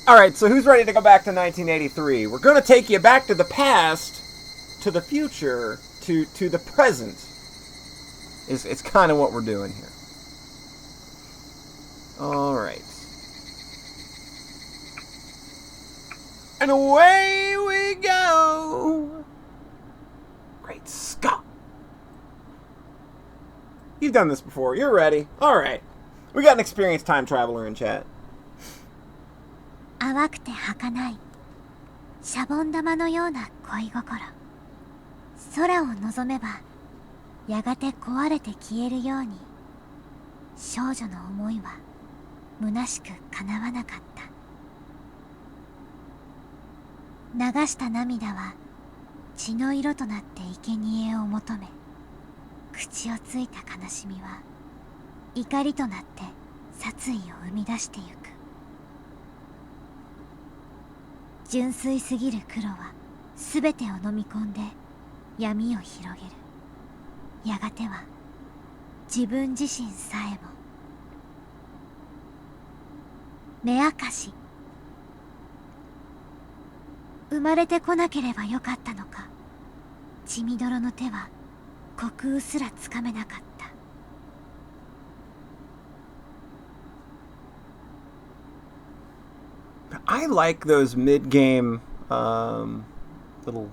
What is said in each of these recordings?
Alright, so who's ready to go back to 1983? We're going to take you back to the past, to the future, to the present. It's kind of what we're doing here. Alright. And away we go! Great Scott! You've done this before. You're ready. Alright. We got an experienced time traveler in chat. 淡くて儚いシャボン玉のような恋心空を望めばやがて壊れて消えるように少女の思いは虚しく叶わなかった流した涙は血の色となって生贄を求め口をついた悲しみは怒りとなって殺意を生み出してゆく純粋すぎる黒は全てを飲み込んで闇を広げるやがては自分自身さえも目明かし生まれてこなければよかったのか血みどろの手は虚空すらつかめなかった I like those mid-game little...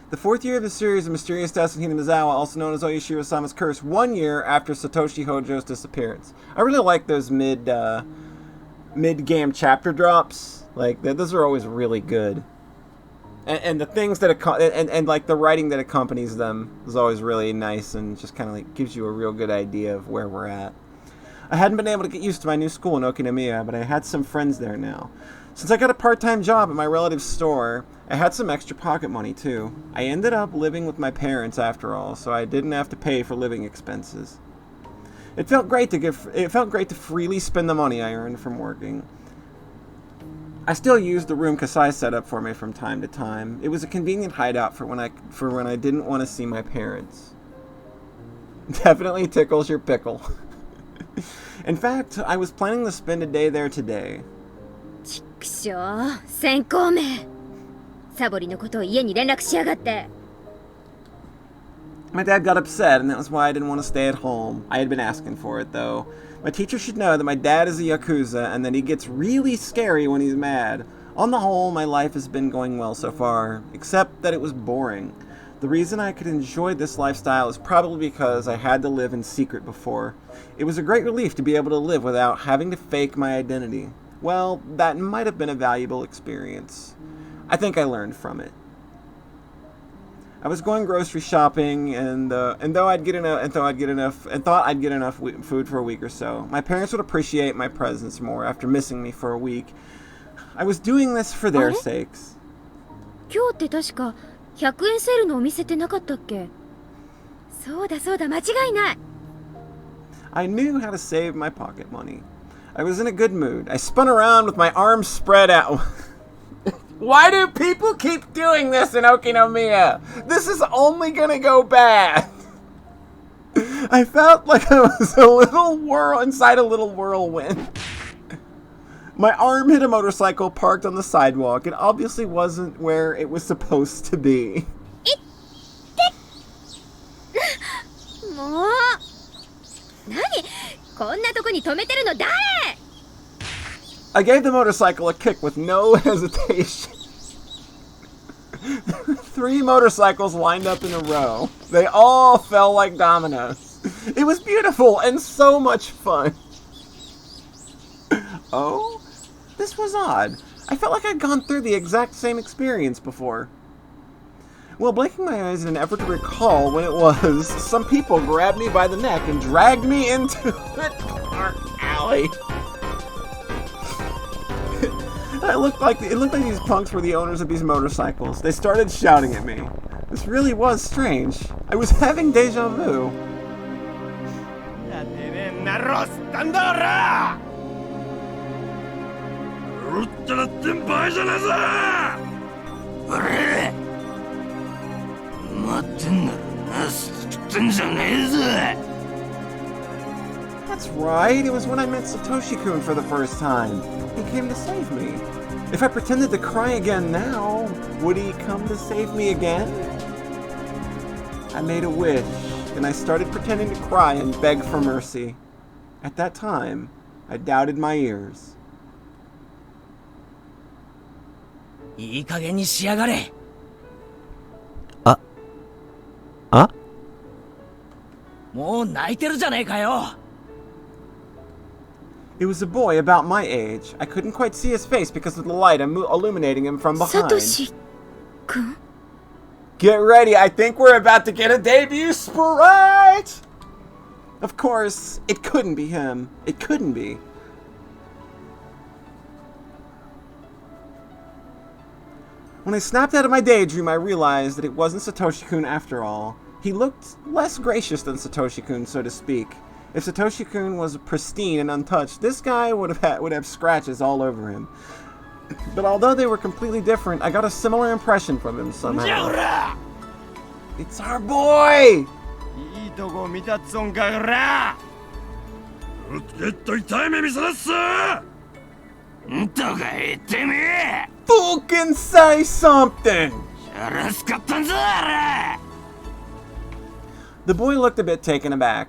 The fourth year of the series, The Mysterious Death of Hinamizawa, also known as Oyashiro-sama's Curse, 1 year after Satoshi Hojo's disappearance. I really like those mid-game chapter drops. Like, those are always really good. And the things that... And like, the writing that accompanies them is always really nice and just kind of like gives you a real good idea of where we're at. I hadn't been able to get used to my new school in Okinomiya, but I had some friends there now. Since I got a part-time job at my relative's store, I had some extra pocket money too. I ended up living with my parents after all, so I didn't have to pay for living expenses. It felt great to freely spend the money I earned from working. I still used the room Kasai set up for me from time to time. It was a convenient hideout for when I didn't want to see my parents. Definitely tickles your pickle. In fact, I was planning to spend a day there today. ちくしょう、先行め。サボリのことを家に連絡しやがって。 My dad got upset, and that was why I didn't want to stay at home. I had been asking for it, though. My teacher should know that my dad is a Yakuza, and that he gets really scary when he's mad. On the whole, my life has been going well so far, except that it was boring. The reason I could enjoy this lifestyle is probably because I had to live in secret before. It was a great relief to be able to live without having to fake my identity. Well, that might have been a valuable experience. I think I learned from it. I was going grocery shopping, and thought I'd get enough food for a week or so. My parents would appreciate my presence more after missing me for a week. I was doing this for their sakes. 今日って確か100円セールのお店ってなかったっけ？そうだそうだ、間違いない。 I knew how to save my pocket money. I was in a good mood. I spun around with my arms spread out. Why do people keep doing this in Okinomiya? This is only gonna go bad. I felt like I was inside a little whirlwind. My arm hit a motorcycle parked on the sidewalk. It obviously wasn't where it was supposed to be. もう何こんなとこに止めてるの誰 I gave the motorcycle a kick with no hesitation. 3 motorcycles lined up in a row. They all fell like dominoes. It was beautiful and so much fun. Oh? This was odd. I felt like I'd gone through the exact same experience before. Well, blinking my eyes in an effort to recall when it was, some people grabbed me by the neck and dragged me into a dark alley. It looked like these punks were the owners of these motorcycles. They started shouting at me. This really was strange. I was having deja vu. That's right, it was when I met Satoshi-kun for the first time. He came to save me. If I pretended to cry again now, would he come to save me again? I made a wish, and I started pretending to cry and beg for mercy. At that time, I doubted my ears. いい加減にしやがれ。もう泣いてるじゃねえかよ。It was a boy about my age. I couldn't quite see his face because of the light illuminating him from behind. サトシ君 Get ready, I think we're about to get a debut sprite! Of course, it couldn't be him. It couldn't be. When I snapped out of my daydream, I realized that it wasn't Satoshi-kun after all. He looked less gracious than Satoshi-kun, so to speak. If Satoshi-kun was pristine and untouched, this guy would have scratches all over him. But although they were completely different, I got a similar impression from him somehow. It's our boy! いいとこ見たっつんかよら。ちょっと痛い目見せなっす。んとか言ってみ。Fucking say something! やらすかったんぞあれ。 The boy looked a bit taken aback.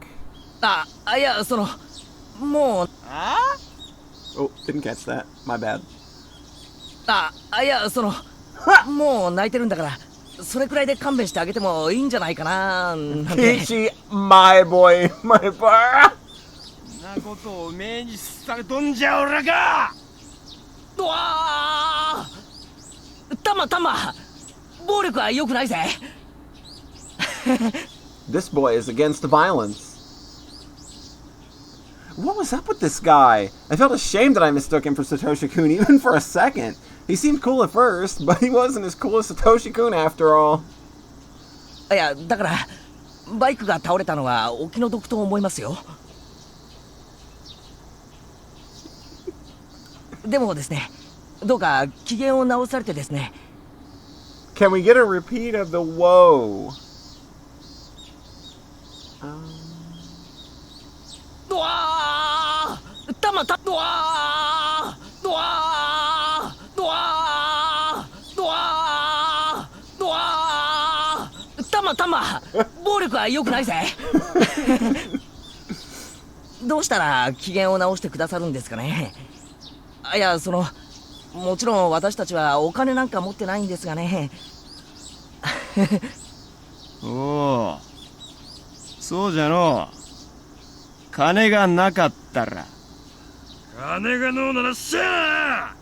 いや、もう。Oh, didn't catch that. My bad. いや、もう泣いてるんだから、それくらいで勘弁してあげてもいいんじゃないかな。なんて。Kichi, my boy, my boy. なことを目にされとんじゃおらか。うわー！たま、暴力は良くないぜ。This boy is against violence. What was up with this guy? I felt ashamed that I mistook him for Satoshi-kun even for a second. He seemed cool at first, but he wasn't as cool as Satoshi-kun after all. いや、だからバイクが倒れたのはお気の毒と思いますよ。でもですね、どうか機嫌を直されてですね。Can we get a repeat of the whoa? うわー！たまうわー！うわー！うわー！うわー！うわー！たま暴力は良くないぜ。どうしたら機嫌を直してくださるんですかね。いや、もちろん私たちはお金なんか持ってないんですがね。おお、そうじゃの。金がなかったら。金がのうならっしゃ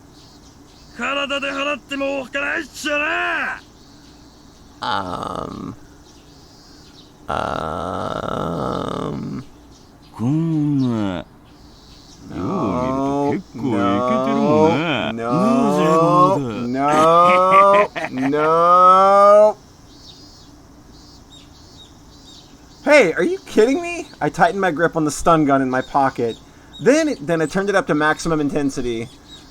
ー。体で払ってもおっかないっしゃな。こんな。よう見ると結構イケてるもんな。No. Hey, are you kidding me? I tightened my grip on the stun gun in my pocket. Then I turned it up to maximum intensity.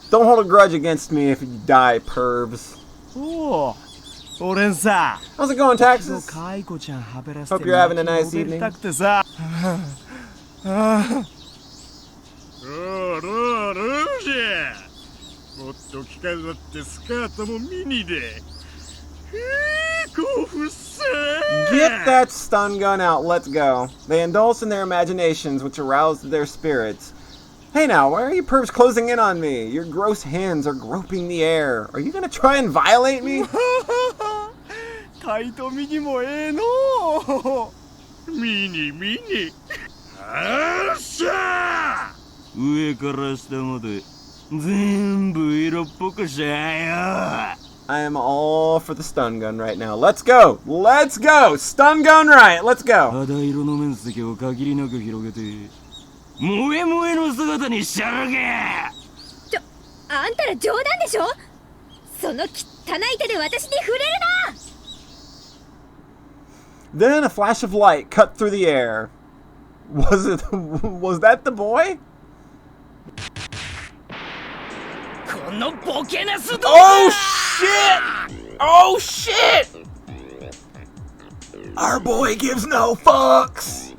Don't hold a grudge against me if you die, pervs. おお、俺んさ。 How's it going, Taxes? カイコちゃんはべらせて Hope you're having a nice evening. たくてさ。ルージェ。もっと機会だってスカートもミニで。興奮さ。 Get that stun gun out, let's go. They indulged in their imaginations, which aroused their spirits. Hey now, why are you pervs closing in on me? Your gross hands are groping the air. Are you gonna try and violate me? カイトミニもええの。ミニ。あっしゃー。上から下まで全部色っぽくしゃよ。 I am all for the stun gun right now. Let's go! Let's go! Stun gun right! Let's go! 肌色の面積を限りなく広げて萌え萌えの姿にしちゃるけ。あんたら冗談でしょ。その汚い手で私に触れるな。 Then a flash of light cut through the air. Was that the boy? このボケなすど。 Oh shit! Oh shit! Our boy gives no fucks!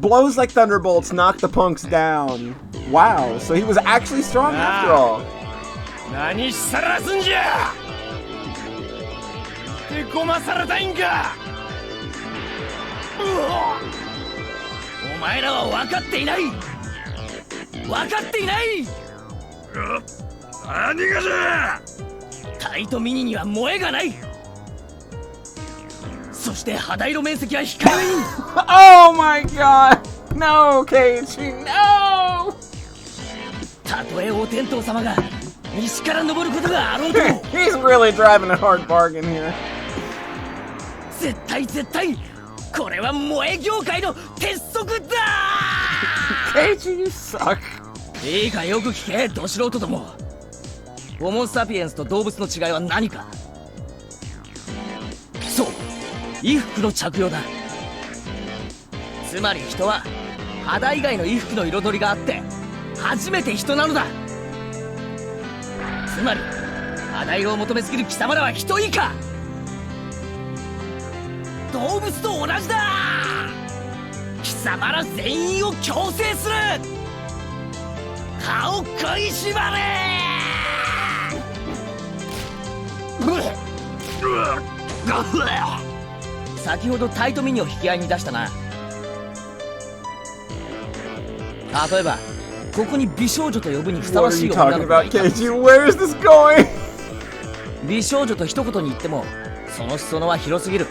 blows like thunderbolts knock the punks down. Wow, so he was actually strong after all. 何しさらすんじゃ。手こまされたいんか。お前らは分かっていない。分かっていない。何がじゃ。タイトミニには萌えがない。そして肌色面積は控えめに。Oh my god! No, Keiichi, no! たとえお天道様が西から登ることがあろうとも。He's really driving a hard bargain here. 絶対絶対これは萌え業界の鉄則だ。Keiichi, you suck. いいかよく聞け、ど素人ども。ホモ・サピエンスと動物の違いは何か。そう、衣服の着用だ。つまり人は肌以外の衣服の彩りがあって初めて人なのだ。つまり肌色を求めすぎる貴様らは人以下、動物と同じだ。貴様ら全員を強制する。顔食いしばれ。先ほどタイトミニを引き合いに出したな。例えばここに美少女と呼ぶにふさわ What are し you い女 talking の子が about, いた。 Keiichi? Where is this going? 美少女と一言に言ってもその裾野は広すぎる。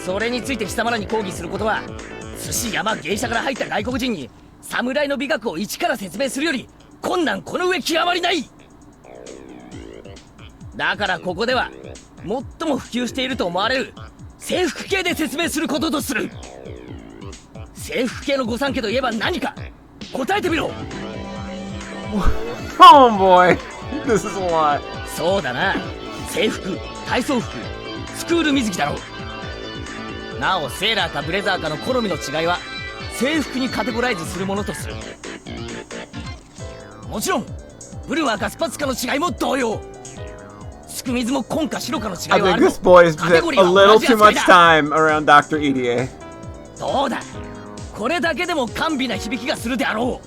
それについて貴様らに抗議することは寿司山芸者から入った外国人に侍の美学を一から説明するより困難この上極まりない。だからここでは最も普及していると思われる制服系で説明することとする。制服系の御三家といえば何か答えてみろ。Oh boy, this is a lot. そうだな、制服、体操服、スクール水着だろう。なおセーラーかブレザーかの好みの違いは制服にカテゴライズするものとする。もちろんブルマーかスパッツかの違いも同様。スクミズも紺か白かの違 I いはあ think る this boy has カテ spent ゴリ a ーは little 同じ too 扱い much だ。 time around Dr. EDA. そうだ、これだけでも甘美な響きがするであろ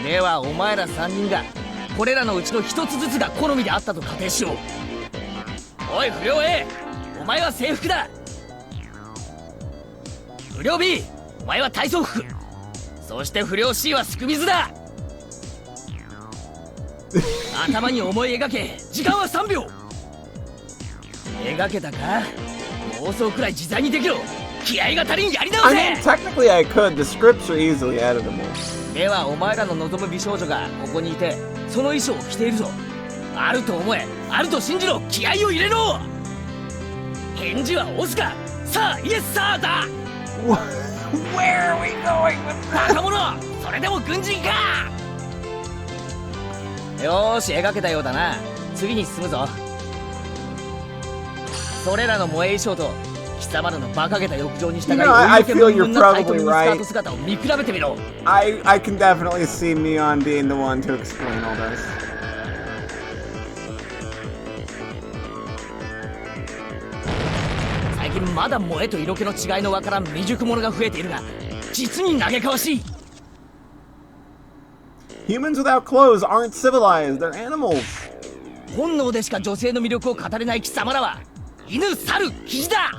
う。ではお前ら3人がこれらのうちの一つずつが好みであったと仮定しよう。おい不良 A、 お前は制服だ。不良 B、 お前は体操服。そして不良 C はすく水だ。頭に思い描け。時間は3秒。描けたか。妄想くらい自在にできろ。気合が足りん、やり直 I せ。 mean, technically I could. The scripts are easily editable. ではお前らの望む美少女がここにいてその衣装を着ているぞ。あると思え、あると信じろ。気合を入れろ。返事はオスか。さあイエスサーだ。 Where are we going with 若者、それでも軍人か。よーし、描けたようだな。次に進むぞ。それらの萌え衣装と貴様らの馬鹿げた欲情に従い、 I feel you're タイト probably ミニスカー right. ト姿を見比べてみろ。 I can definitely see Mion being the one to explain all this. 最近まだ萌えと色気の違いのわからん未熟者が増えているが、実に嘆かわしい。 Humans without clothes aren't civilized. They're animals. 本能でしか女性の魅力を語れない貴様らは犬、猿、キジだ。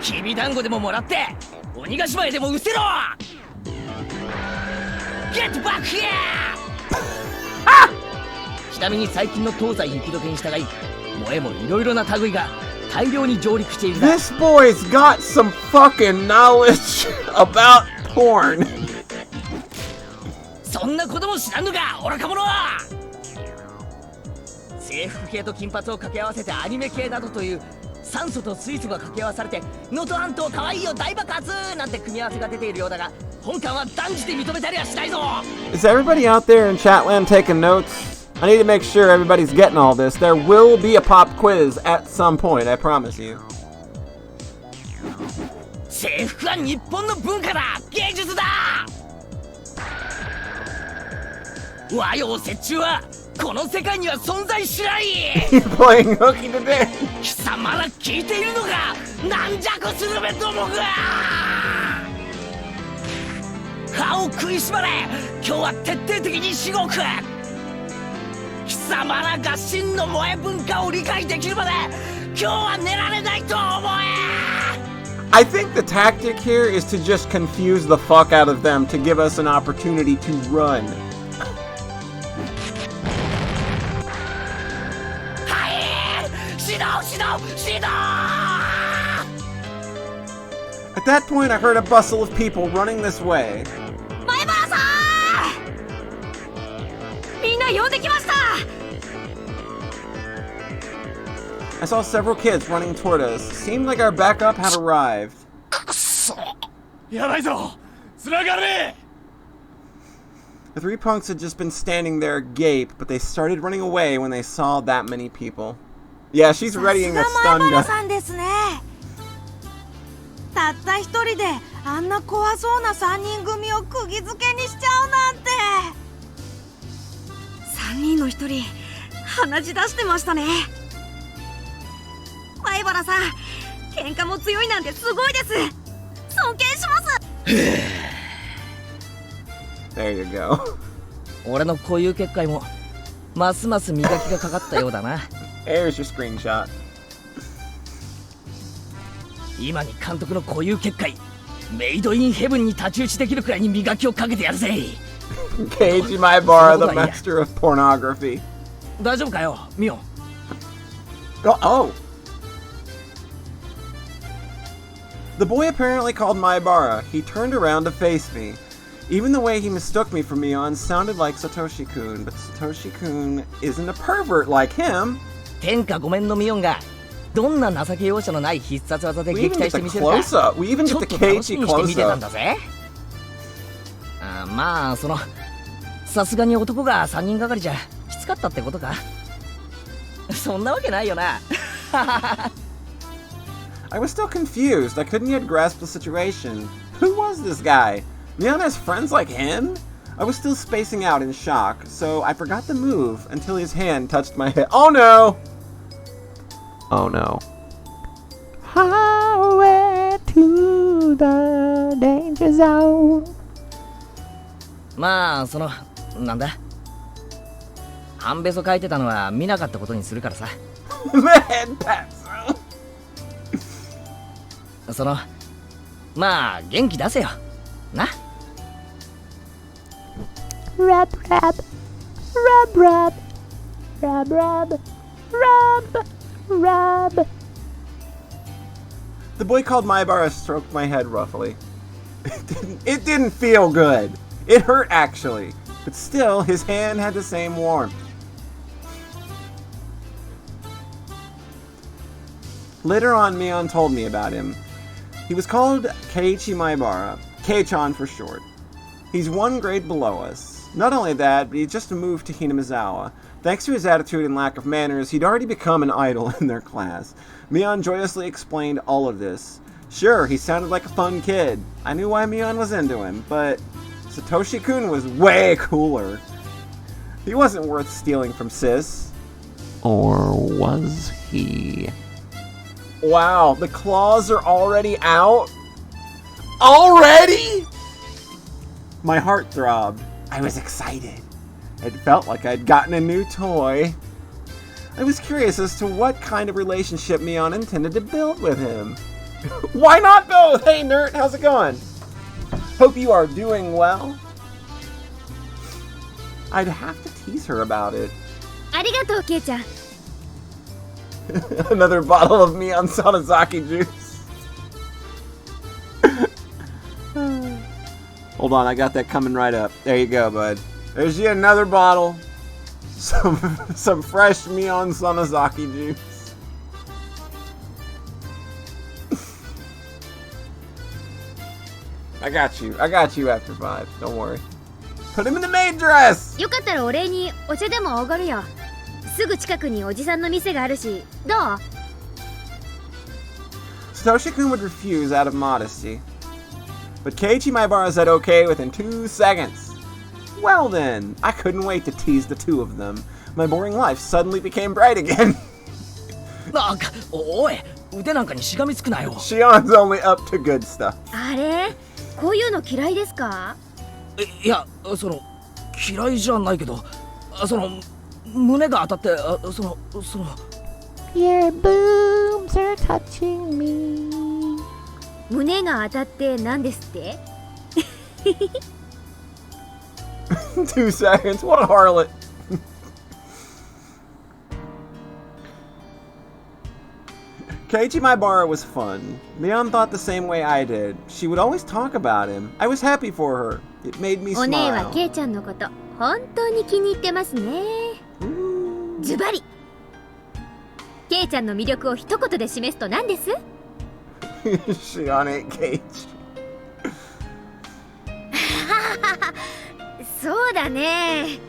きびだんごでももらって鬼ヶ島へでも失せろ。 Get back here! ちなみに最近の東西雪解けに従い萌えもいろいろな類が大量に上陸しているだ。 This boy's got some fucking knowledge about porn. そんなことも知らんのか愚か者は。制服系と金髪を掛け合わせてアニメ系などという酸素と水素が掛け合わされて能登半島かわいいよ大爆発なんて組み合わせが出ているようだが、本館は断じて認めたりはしないぞ。 Is everybody out there in Chatland taking notes? I need to make sure everybody's getting all this. There will be a pop quiz at some point, I promise you. 制服は日本の文化だ、芸術だ。和洋折衷はこの世界には存在しない。 You're playing hooky today. 貴様さあまだ聞いているのか、軟弱スルメどもが。歯を食いしばれ、今日は徹底的にしごく。貴様らが真の萌え文化を理解できるまで今日は寝られないと思え。 I think the tactic here is to just confuse the fuck out of them to give us an opportunity to run. はい、指導指導指導。 At that point, I heard a bustle of people running this way. 前原さん、みんな呼んできました。 I saw several kids running toward us. Seemed like our backup had arrived. くそ、やばいぞ、繋がれ。 The three punks had just been standing there agape, but they started running away when they saw that many people. Yeah, she's readying a stun 前原 gun. さんですね。たった一人であんな怖そうな3人組を釘付けにしちゃうなんて。3人の1人鼻血出してましたね。前原さん、喧嘩も強いなんてすごいです。尊敬します。 There you go. 俺の固有結界もますます磨きがかかったようだな。 There's your screenshot. 今に監督の固有結界メイドインヘブンに太刀打ちできるくらいに磨きをかけてやるぜ。 Keiji Maibara, the master of pornography. 大丈夫かよ、ミオン。 Oh! The boy apparently called Maibara. He turned around to face me. Even the way he mistook me for Mion sounded like Satoshi-kun, but Satoshi-kun isn't a pervert like him. 天下ごめんのミオンがどんな情け容赦のない必殺技で We 撃 even 退 get して the みせるか。 close-up. We even ちょ get っ the と楽し Keiji みにして見てたん close-up. だぜ。まあさすがに男が3人がかりじゃきつかったってことか。そんなわけないよな。 I was still confused. I couldn't yet grasp the situation. Who was this guy? Mion has friends like him? I was still spacing out in shock, so I forgot the move until his hand touched my head. Oh no! Oh no. Highway to the danger zone. まあなんだ、半べそ書いてたのは見なかったことにするからさ。 The head pass. まあ元気出せよな。 Rub, rub, rub, rub, rub, rub, rub, rub. The boy called Maibara stroked my head roughly. It didn't feel good. It hurt actually, but still his hand had the same warmth. Later on, Mion told me about him. He was called Keiichi Maibara, Kei-chan for short. He's one grade below us. Not only that, but he just moved to Hinamizawa. Thanks to his attitude and lack of manners, he'd already become an idol in their class. Mion joyously explained all of this. Sure, he sounded like a fun kid. I knew why Mion was into him, but Satoshi-kun was way cooler. He wasn't worth stealing from sis. Or was he? Wow, the claws are already out? Already? My heart throbbed. I was excited. It felt like I'd gotten a new toy. I was curious as to what kind of relationship Mion intended to build with him. Why not both? Hey, nerd, how's it going? Hope you are doing well. I'd have to tease her about it. ありがとう、ケイちゃん。 Another bottle of Mion Sanozaki juice. Hold on, I got that coming right up. There you go, bud. There's yet another bottle. Some fresh Mion Sanozaki juice. I got you after 5. Don't worry. Put him in the maid dress! よかったらお礼にお茶でもおごるよ。すぐ近くにおじさんの店があるし、どう？ Satoshi-kun would refuse out of modesty. But Keiichi Maibara said okay within 2 seconds. Well then, I couldn't wait to tease the two of them. My boring life suddenly became bright again. おい、腕なんかにしがみつくなよ。 Shion's only up to good stuff. あれこういうの嫌いですか？いや、その嫌いじゃないけど、その胸が当たって、その Your boobs are touching me. 胸が当たって何ですって？ 2 seconds. What a harlot. Keiichi Maibara was fun. Mion thought the same way I did. She would always talk about him. I was happy for her. It made me お姉は smile. ケイちゃんのこと本当に気に入ってますね。ズバリケイちゃんの魅力を一言で示すと何です？ Shion ain't Keiichi. そうだね。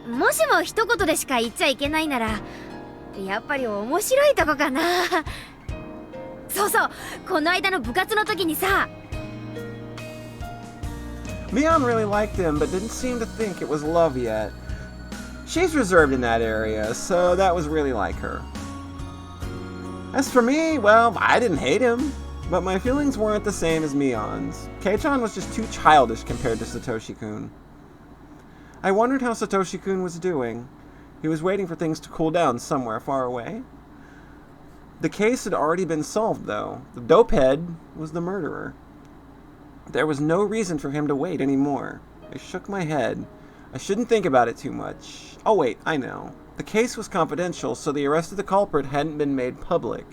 もしも一言でしか言っちゃいけないならやっぱり面白いとこかな。そうそう、この間の部活の時にさ。Mion really liked him, but didn't seem to think it was love yet. She's reserved in that area, so that was really like her. As for me, well, I didn't hate him, but my feelings weren't the same as Mion's. Kei-chan was just too childish compared to Satoshi-kun. I wondered how Satoshi-kun was doing. He was waiting for things to cool down somewhere far away. The case had already been solved, though. The dopehead was the murderer. There was no reason for him to wait anymore. I shook my head. I shouldn't think about it too much. Oh wait, I know. The case was confidential, so the arrest of the culprit hadn't been made public.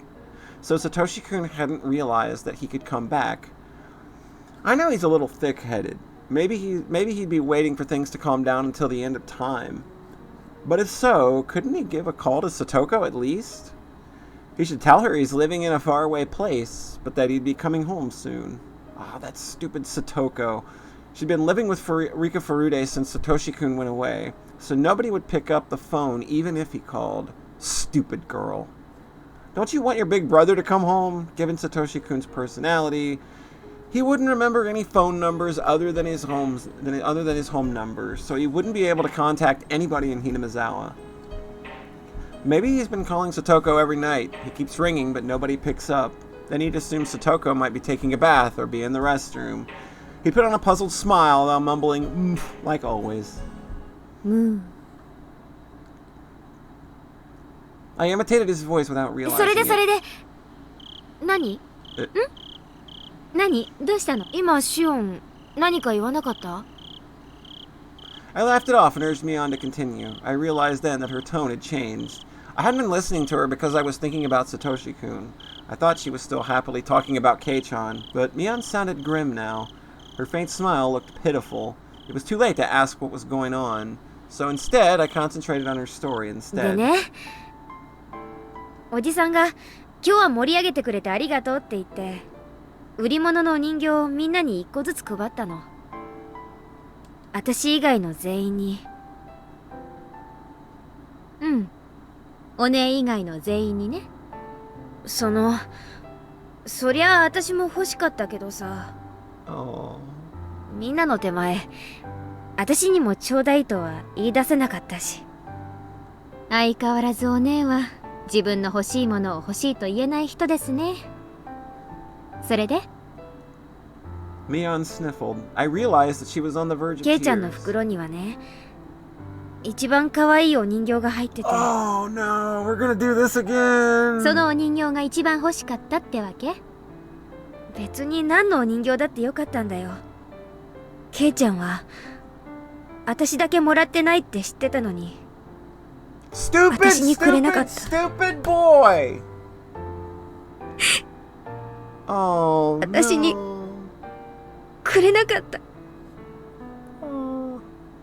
So Satoshi-kun hadn't realized that he could come back. I know he's a little thick-headed. Maybe he'd be waiting for things to calm down until the end of time. But if so, couldn't he give a call to Satoko at least? He should tell her he's living in a faraway place, but that he'd be coming home soon. Ah, that stupid Satoko. She'd been living with Rika Furude since Satoshi-kun went away, so nobody would pick up the phone even if he called. Stupid girl. Don't you want your big brother to come home? Given Satoshi-kun's personality, he wouldn't remember any phone numbers other than his home numbers, so he wouldn't be able to contact anybody in Hinamizawa. Maybe he's been calling Satoko every night. He keeps ringing, but nobody picks up. Then he'd assume Satoko might be taking a bath or be in the restroom. He put on a puzzled smile while mumbling, like always. I imitated his voice without realizing それで it. それで何？え？何？どうしたの？今シオン何か言わなかった？ I laughed it off and urged Mion to continue. I realized then that her tone had changed. I hadn't been listening to her because I was thinking about Satoshi-kun. I thought she was still happily talking about Kei-chan, but Mion sounded grim now. Her faint smile looked pitiful. It was too late to ask what was going on, so instead I concentrated on her story で instead. ね、おじさんが今日は盛り上げてくれてありがとうって言って売り物のお人形をみんなに一個ずつ配ったの。私以外の全員に。うん、お姉以外の全員にね。そりゃあ私も欲しかったけどさ。Oh. みんなの手前、私にもちょうだいとは言い出せなかったし。相変わらずお姉は自分の欲しいものを欲しいと言えない人ですね。それで Mion sniffled. I realized that she was on the verge of ケイちゃんの tears. 袋にはね、一番可愛いお人形が入ってて、 Oh no, we're gonna do this again. そのお人形が一番欲しかったってわけ？別に何のお人形だってよかったんだよ。ケイちゃんは私だけもらってないって知ってたのに。 Stupid, 私にくれなかった。 stupid boy. Oh 私に no. くれなかった。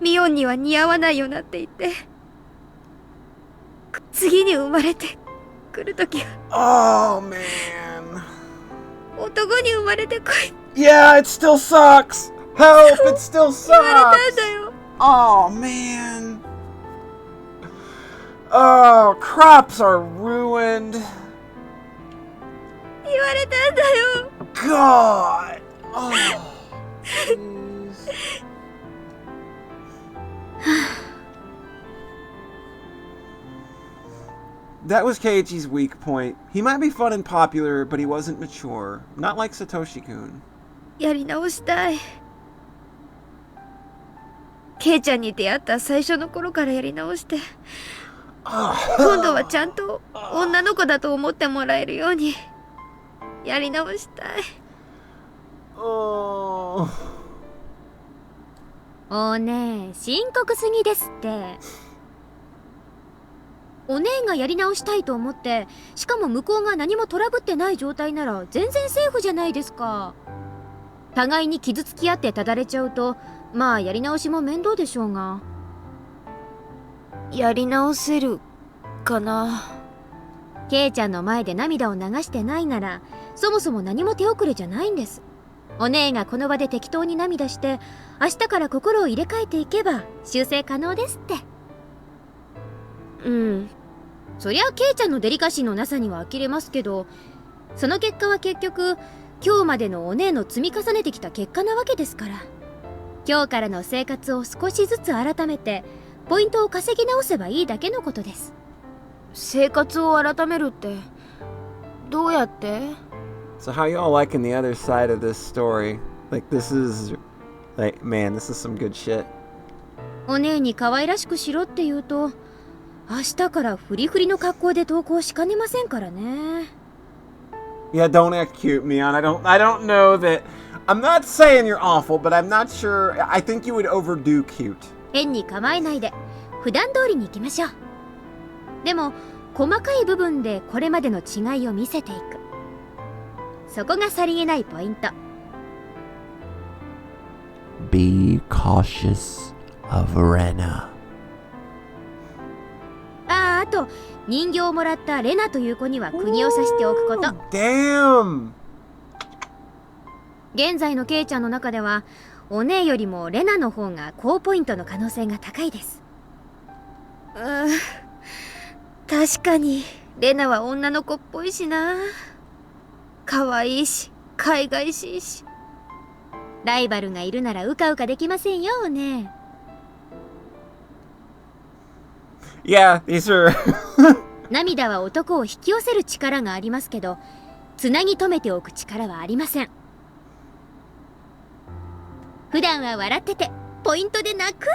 ミオンには似合わないよなって言って、次に生まれてくるときは Oh man. 男に生まれてこい Yeah, it still sucks. Help, it still 言われたん sucks. だよ。 Oh man. Oh, crops are ruined. 言われたんだよ。 God. Oh. Jeez. That was Keiichi's weak point. He might be fun and popular, but he wasn't mature. Not like Satoshi-kun. やり直したい。ケイちゃんに出会った最初の頃からやり直して、今度はちゃんと女の子だと思ってもらえるようにやり直したい。Oh. おねえ、深刻すぎですって。お姉がやり直したいと思って、しかも向こうが何もトラブってない状態なら全然セーフじゃないですか。互いに傷つき合ってただれちゃうと、まあやり直しも面倒でしょうが。やり直せるかな。ケイちゃんの前で涙を流してないなら、そもそも何も手遅れじゃないんです。お姉がこの場で適当に涙して、明日から心を入れ替えていけば修正可能ですって。うん。そりゃケイちゃんのデリカシーのなさには呆れますけど、その結果は結局今日までのお姉の積み重ねてきた結果なわけですから。今日からの生活を少しずつ改めてポイントを稼ぎ直せばいいだけのことです。生活を改めるってどうやって？ So how y'all liking the other side of this story? Like this is man, this is some good shit. お姉に可愛らしくしろって言うと、明日からフリフリの格好で登校しかねませんからね。Yeah, don't act cute, Mion. I don't know that. I'm not saying you're awful, but I'm not sure. I think you would overdo cute. 変に構えないで普段通りに行きましょう。でも細かい部分でこれまでの違いを見せていく。そこがさりげないポイント。 Be cautious of Rena. あと人形をもらったレナという子には釘を刺しておくこと。 Damn! 現在のケイちゃんの中ではお姉よりもレナの方が高ポイントの可能性が高いです。確かにレナは女の子っぽいしな。可愛いし海外しいし。ライバルがいるならうかうかできませんよ、お姉。Yeah, these are 涙は男を引き寄せる力がありますけど、つなぎ止めておく力はありません。普段は笑っててポイントで泣く。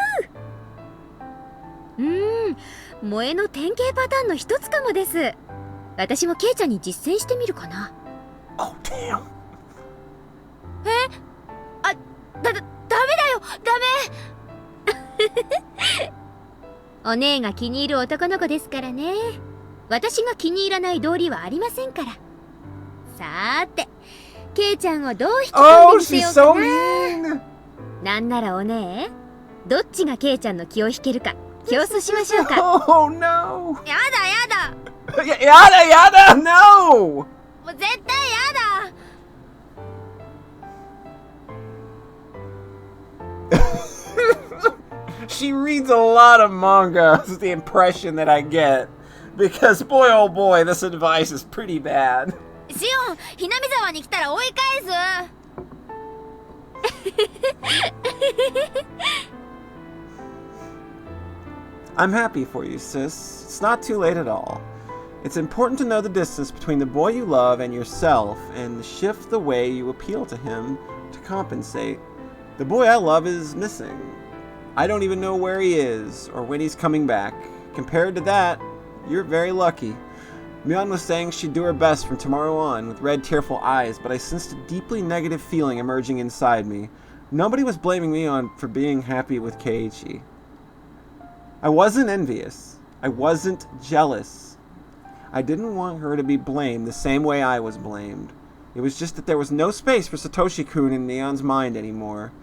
萌えの典型パターンの一つかもです。私もケイちゃんに実践してみるかな。Oh, damn. ダメだよ、ダメお姉が気に入る男の子ですからね。私が気に入らない道理はありませんから。さーて、ケイちゃんをどう引き込んでみせようかな。 Oh, she's so mean. なんならお姉、どっちがケイちゃんの気を引けるか競争しましょうか。Oh, no. やだ。Yada, no! もう絶対やだ。She reads a lot of manga, is the impression that I get. Because, boy, oh boy, this advice is pretty bad. シオン、ひなみ沢に来たら追い返す。I'm happy for you, sis. It's not too late at all. It's important to know the distance between the boy you love and yourself and shift the way you appeal to him to compensate. The boy I love is missing. I don't even know where he is or when he's coming back. Compared to that, you're very lucky. Mion was saying she'd do her best from tomorrow on with red, tearful eyes, but I sensed a deeply negative feeling emerging inside me. Nobody was blaming Mion for being happy with Keiichi. I wasn't envious. I wasn't jealous. I didn't want her to be blamed the same way I was blamed. It was just that there was no space for Satoshi-kun in Mion's mind anymore.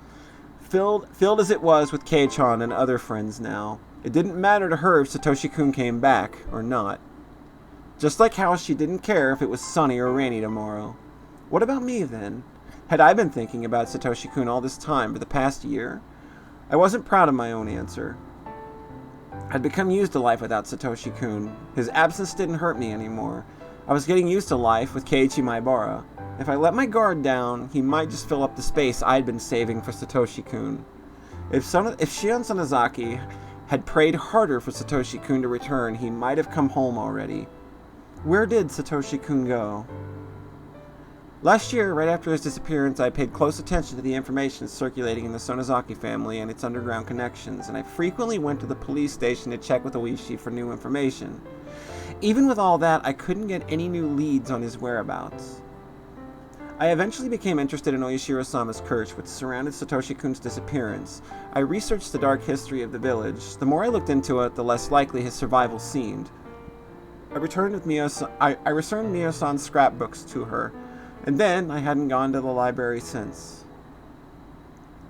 Filled as it was with Kei-chan and other friends now. It didn't matter to her if Satoshi-kun came back or not. Just like how she didn't care if it was sunny or rainy tomorrow. What about me then? Had I been thinking about Satoshi-kun all this time for the past year? I wasn't proud of my own answer. I'd become used to life without Satoshi-kun. His absence didn't hurt me anymore. I was getting used to life with Keiichi Maibara. If I let my guard down, he might just fill up the space I'd been saving for Satoshi-kun. If Shion Sonozaki had prayed harder for Satoshi-kun to return, he might have come home already. Where did Satoshi-kun go? Last year, right after his disappearance, I paid close attention to the information circulating in the Sonozaki family and its underground connections, and I frequently went to the police station to check with Oishi for new information. Even with all that, I couldn't get any new leads on his whereabouts. I eventually became interested in Oishiro-sama's curse, which surrounded Satoshi-kun's disappearance. I researched the dark history of the village. The more I looked into it, the less likely his survival seemed. I returned Mio-san's scrapbooks to her, and then I hadn't gone to the library since.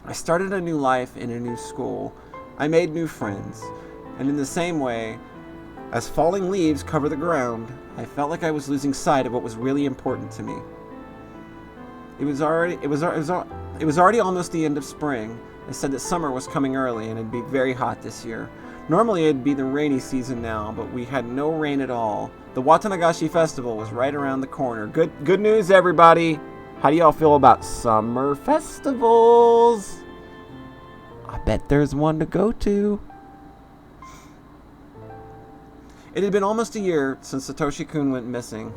I started a new life in a new school. I made new friends, and in the same way, as falling leaves cover the ground, I felt like I was losing sight of what was really important to me. It was already almost the end of spring. I said that summer was coming early and it'd be very hot this year. Normally it'd be the rainy season now, but we had no rain at all. The Watanagashi festival was right around the corner. Good news, everybody. How do y'all feel about summer festivals? I bet there's one to go to. It had been almost a year since Satoshi-kun went missing.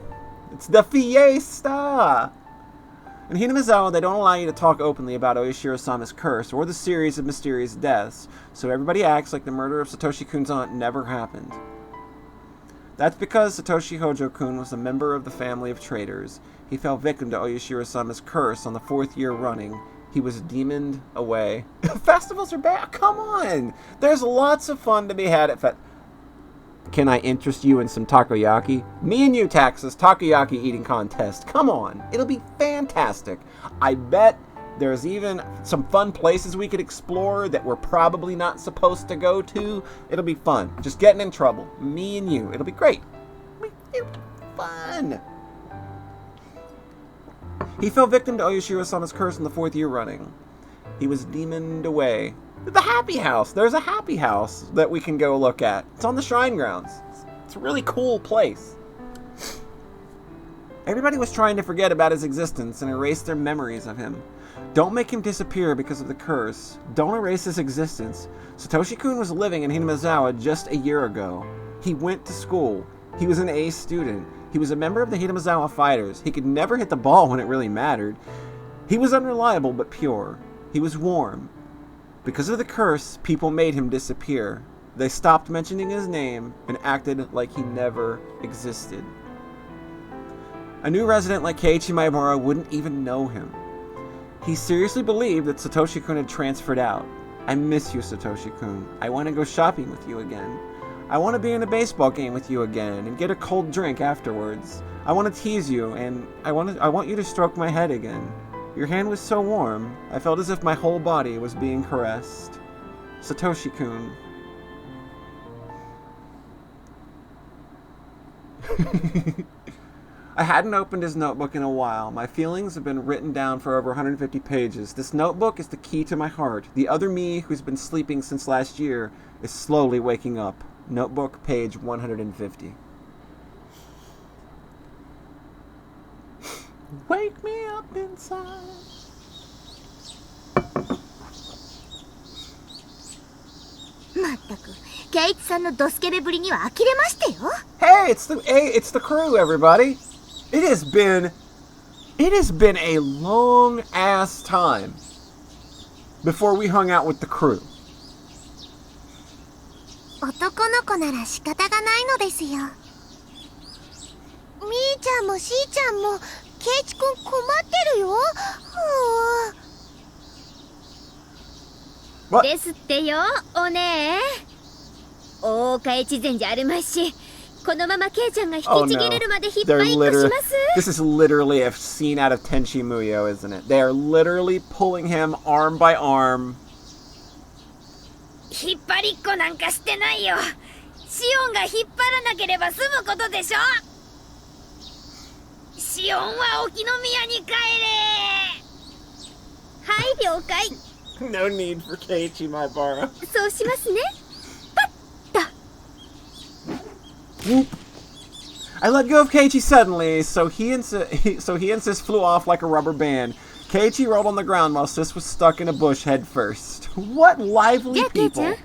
It's the fiesta! In Hinamizawa, they don't allow you to talk openly about Oishiro-sama's curse or the series of mysterious deaths, so everybody acts like the murder of Satoshi-kun's aunt never happened. That's because Satoshi Hojo-kun was a member of the family of traders. He fell victim to Oishiro-sama's curse on the 4th year running. He was demoned away. Festivals are bad? Come on! There's lots of fun to be had at Can I interest you in some takoyaki? Me and you, Taxus, takoyaki eating contest. Come on. It'll be fantastic. I bet there's even some fun places we could explore that we're probably not supposed to go to. It'll be fun. Just getting in trouble. Me and you. It'll be great. It'll be fun. He fell victim to Oishiro-sama's curse in the 4th year running. He was demoned away. The Happy House. There's a Happy House that we can go look at. It's on the Shrine Grounds. It's a really cool place. Everybody was trying to forget about his existence and erase their memories of him. Don't make him disappear because of the curse. Don't erase his existence. Satoshi-kun was living in Hinamizawa just a year ago. He went to school. He was an A student. He was a member of the Hinamizawa Fighters. He could never hit the ball when it really mattered. He was unreliable but pure. He was warm. Because of the curse, people made him disappear. They stopped mentioning his name and acted like he never existed. A new resident like Keiichi Maebara wouldn't even know him. He seriously believed that Satoshi-kun had transferred out. I miss you, Satoshi-kun. I want to go shopping with you again. I want to be in a baseball game with you again and get a cold drink afterwards. I want to tease you and I want you to stroke my head again. Your hand was so warm, I felt as if my whole body was being caressed. Satoshi-kun. I hadn't opened his notebook in a while. My feelings have been written down for over 150 pages. This notebook is the key to my heart. The other me, who's been sleeping since last year, is slowly waking up. Notebook, page 150. Wake me up inside. Hey, it's the crew, everybody. It has been a long ass time before we hung out with the crew. 男の子なら仕方がないのですよ。みーちゃんもしーちゃんもケイチくん困ってるよ。ですってよ、お姉。大岡越前じゃあるまいし、このままケイちゃんが引きちぎれるまで引っ張りっこします。This is literally a scene out of Tenchi Muyo, isn't it? They are literally pulling him arm by arm. 引っ張りっこなんかしてないよ。シオンが引っ張らなければ済むことでしょ。シオンは沖宮に帰れ。はい、了解。No need for Keiichi Maebara. そうしますね。パッと。Whoop. I let go of Keiichi suddenly, so he and Sis flew off like a rubber band. Keiichi rolled on the ground while Sis was stuck in a bush head first. What lively people.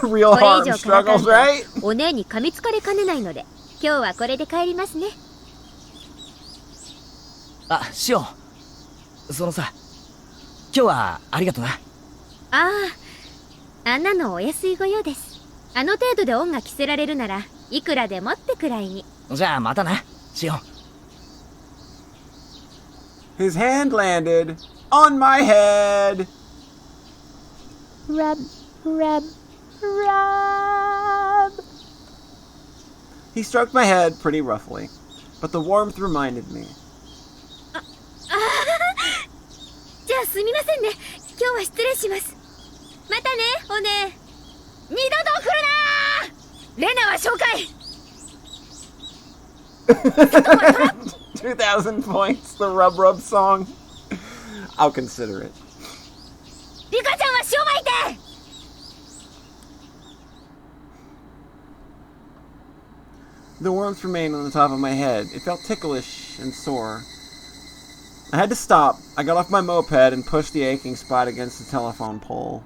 Real heart and struggles, right? お姉に噛みつかれかねないので今日はこれで帰りますね。あ、シオン。そのさ、今日はありがとな。ああ、あんなのお安いご用です。あの程度で恩が着せられるならいくらでもってくらいに。じゃあまたな、シオン。His hand landed on my head. Rub, rub, rub. He stroked my head pretty roughly, but the warmth reminded me. じゃあすみませんね。今日は失礼します。またね、おね。二度と来るなー。レナは紹介。2,000 points, the Rub Rub song. I'll consider it. リカちゃんは塩まいて。The warmth remained on the top of my head. It felt ticklish and sore. I had to stop. I got off my moped and pushed the aching spot against the telephone pole.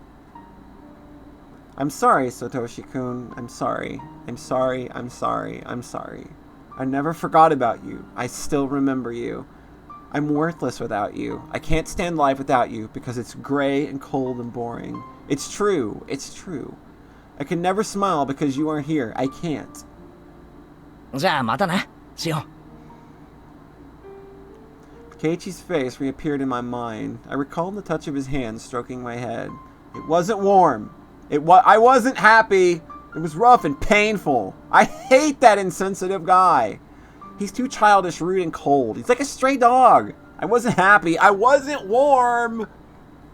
I'm sorry, Satoshi-kun. I'm sorry. I'm sorry. I'm sorry. I'm sorry. I never forgot about you. I still remember you. I'm worthless without you. I can't stand life without you because it's gray and cold and boring. It's true. It's true. I can never smile because you aren't here. I can't. じゃあまたな、シオン。Keiichi's face reappeared in my mind. I recalled the touch of his hand stroking my head. It wasn't warm. I wasn't happy. It was rough and painful. I hate that insensitive guy. He's too childish, rude, and cold. He's like a stray dog. I wasn't happy. I wasn't warm.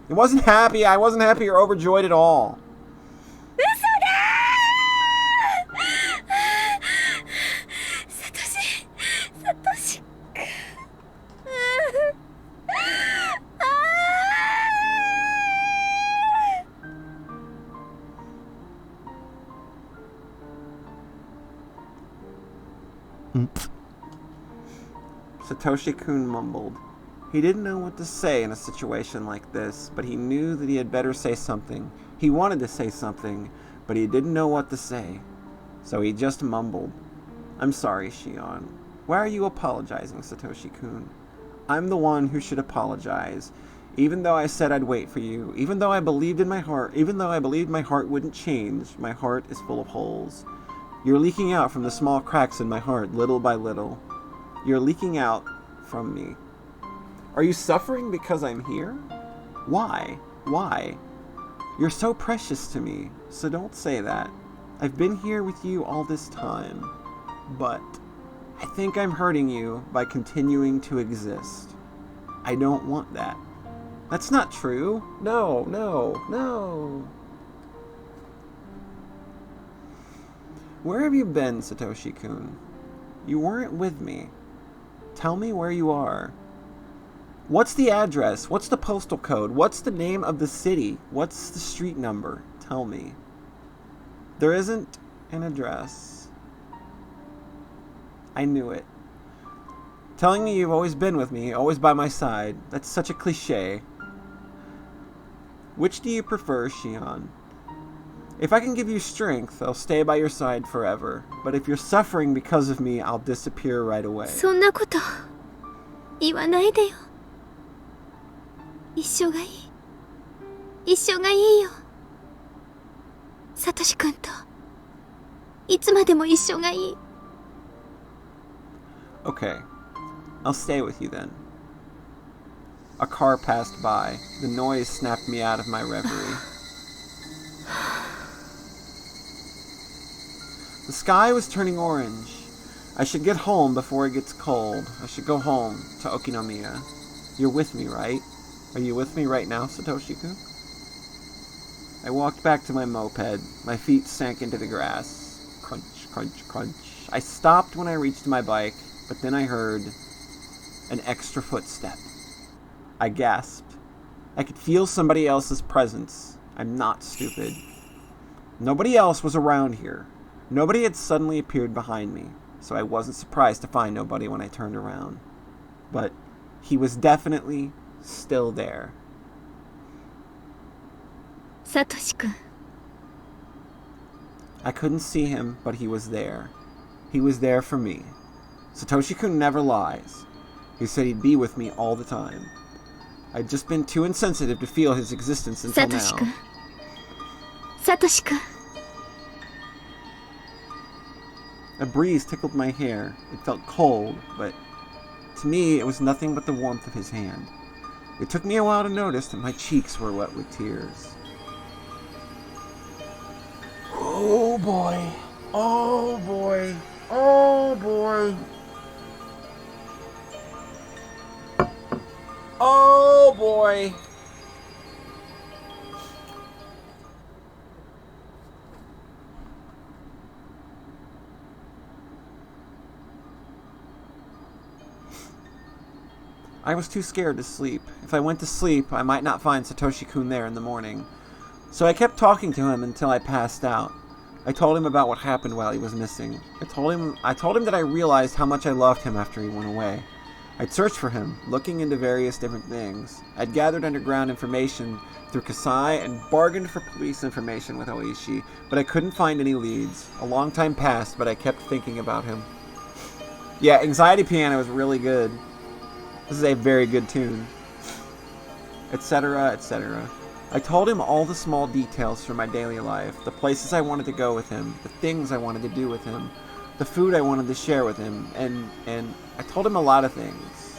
I wasn't happy. I wasn't happy or overjoyed at all. 嘘だー。サトシくん。Satoshi-kun mumbled. He didn't know what to say in a situation like this, but he knew that he had better say something. He wanted to say something, but he didn't know what to say. So he just mumbled. I'm sorry, Shion. Why are you apologizing, Satoshi-kun? I'm the one who should apologize. Even though I said I'd wait for you, even though I believed my heart wouldn't change, my heart is full of holes. You're leaking out from the small cracks in my heart, little by little. You're leaking out from me. Are you suffering because I'm here? Why? Why? You're so precious to me, so don't say that. I've been here with you all this time, but I think I'm hurting you by continuing to exist. I don't want that. That's not true. No, no, no. Where have you been, Satoshi-kun? You weren't with me. Tell me where you are. What's the address? What's the postal code? What's the name of the city? What's the street number? Tell me. There isn't an address. I knew it. Telling me you've always been with me, always by my side, that's such a cliche. Which do you prefer, Shion? If I can give you strength, I'll stay by your side forever. But if you're suffering because of me, I'll disappear right away. そんなこと言わないでよ。一緒がいい。一緒がいいよ。サトシ君といつまでも一緒がいい。Okay, I'll stay with you then. A car passed by. The noise snapped me out of my reverie. The sky was turning orange. I should get home before it gets cold. I should go home to Okinomiya. You're with me, right? Are you with me right now, Satoshi-kun? I walked back to my moped. My feet sank into the grass. Crunch, crunch, crunch. I stopped when I reached my bike, but then I heard an extra footstep. I gasped. I could feel somebody else's presence. I'm not stupid. Nobody else was around here. Nobody had suddenly appeared behind me, so I wasn't surprised to find nobody when I turned around. But he was definitely still there. サトシ君。 I couldn't see him, but he was there. He was there for me. Satoshi-kun never lies. He said he'd be with me all the time. I'd just been too insensitive to feel his existence until now. Satoshi-kun. A breeze tickled my hair. It felt cold, but to me it was nothing but the warmth of his hand. It took me a while to notice that my cheeks were wet with tears. Oh boy. Oh boy. Oh boy. Oh boy. I was too scared to sleep. If I went to sleep, I might not find Satoshi-kun there in the morning. So I kept talking to him until I passed out. I told him about what happened while he was missing. I told him that I realized how much I loved him after he went away. I'd searched for him, looking into various different things. I'd gathered underground information through Kasai and bargained for police information with Oishi, but I couldn't find any leads. A long time passed, but I kept thinking about him. Yeah, Anxiety Piano is really good. This is a very good tune. Etc., etc. I told him all the small details from my daily life, the places I wanted to go with him, the things I wanted to do with him, the food I wanted to share with him, and I told him a lot of things.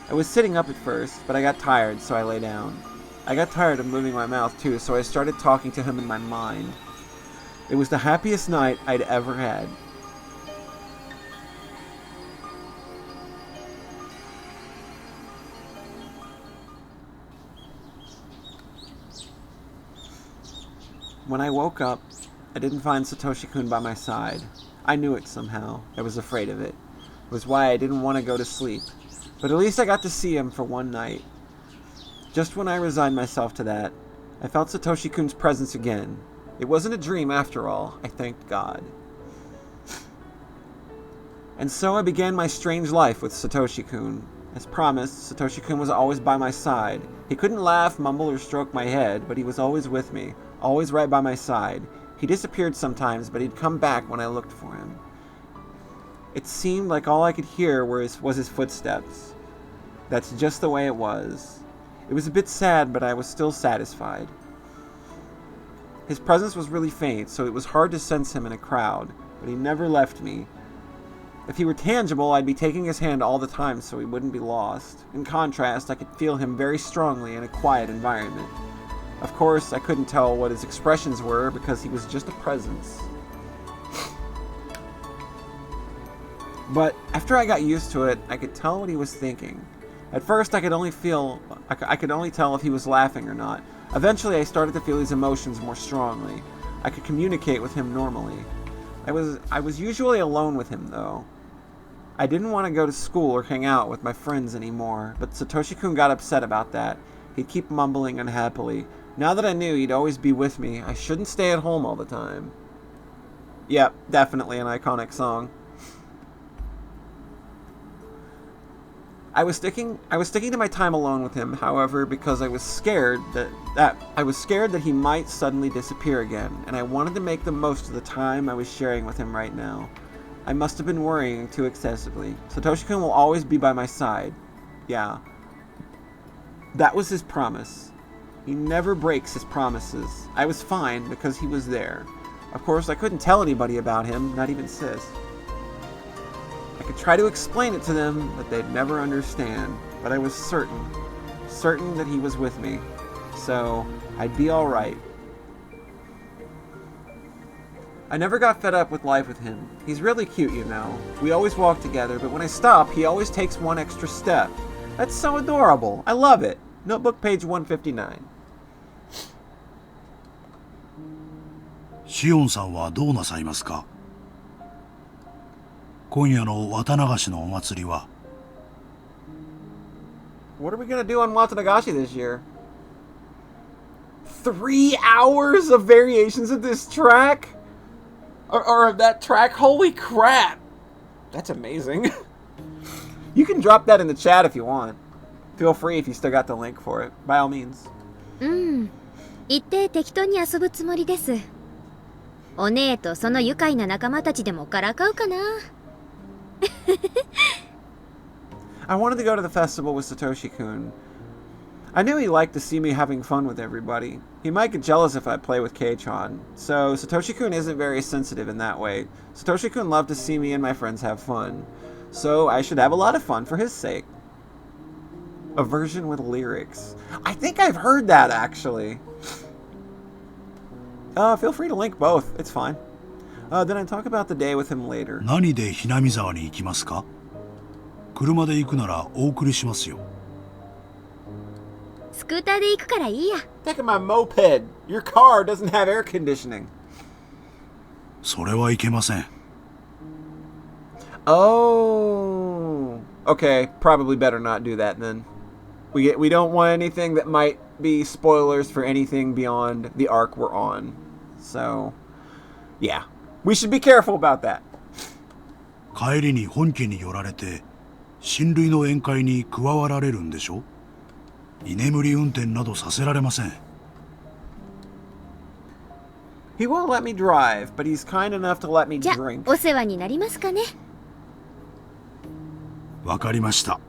I was sitting up at first, but I got tired, so I lay down. I got tired of moving my mouth too, so I started talking to him in my mind. It was the happiest night I'd ever had. When I woke up, I didn't find Satoshi-kun by my side. I knew it somehow. I was afraid of it. It was why I didn't want to go to sleep. But at least I got to see him for one night. Just when I resigned myself to that, I felt Satoshi-kun's presence again. It wasn't a dream after all. I thanked God. And so I began my strange life with Satoshi-kun. As promised, Satoshi-kun was always by my side. He couldn't laugh, mumble, or stroke my head, but he was always with me, always right by my side. He disappeared sometimes, but he'd come back when I looked for him. It seemed like all I could hear was his footsteps. That's just the way it was. It was a bit sad, but I was still satisfied. His presence was really faint, so it was hard to sense him in a crowd, but he never left me. If he were tangible, I'd be taking his hand all the time so he wouldn't be lost. In contrast, I could feel him very strongly in a quiet environment. Of course, I couldn't tell what his expressions were because he was just a presence. But after I got used to it, I could tell what he was thinking. At first, I could only tell if he was laughing or not. Eventually, I started to feel his emotions more strongly. I could communicate with him normally. I was usually alone with him, though. I didn't want to go to school or hang out with my friends anymore, but Satoshi-kun got upset about that. He'd keep mumbling unhappily. Now that I knew he'd always be with me, I shouldn't stay at home all the time. Yep, definitely an iconic song. I was sticking to my time alone with him, however, because I was scared that he might suddenly disappear again, and I wanted to make the most of the time I was sharing with him right now. I must have been worrying too excessively. Satoshi-kun will always be by my side. Yeah. That was his promise. He never breaks his promises. I was fine because he was there. Of course, I couldn't tell anybody about him, not even Sis. I could try to explain it to them, but they'd never understand. But I was certain that he was with me. So, I'd be alright. I never got fed up with life with him. He's really cute, you know. We always walk together, but when I stop, he always takes one extra step. That's so adorable. I love it. Notebook page 159. シオンさんはどうなさいますか？今夜の綿流しのお祭りは。What are we gonna do on Watanagashi this year? 3 hours of variations of this track? Or of that track? Holy crap! That's amazing. You can drop that in the chat if you want. Feel free if you still got the link for it. By all means. 行って適当に遊ぶつもりです。お姉とその愉快な仲間たちでもからかうかな。I wanted to go to the festival with Satoshi-kun. I knew he liked to see me having fun with everybody. He might get jealous if I play with Kei-chan. So Satoshi-kun isn't very sensitive in that way. Satoshi-kun loved to see me and my friends have fun. So I should have a lot of fun for his sake. A version with lyrics. I think I've heard that, actually. Feel free to link both. It's fine. Then I talk about the day with him later. 何でひなみ沢に行きますか？車で行くならお送りしますよ。スクーターで行くからいいや。Take my moped. Your car doesn't have air conditioning. それはいけません。Oh. Okay, probably better not do that then. We don't want anything that might be spoilers for anything beyond the arc we're on. So, yeah. We should be careful about that. 帰りに本家に寄られて親類の宴会に加わられるんでしょ？居眠り運転などさせられません。He won't let me drive, but he's kind enough to let me じゃ drink. お世話になりますかね。わかりました。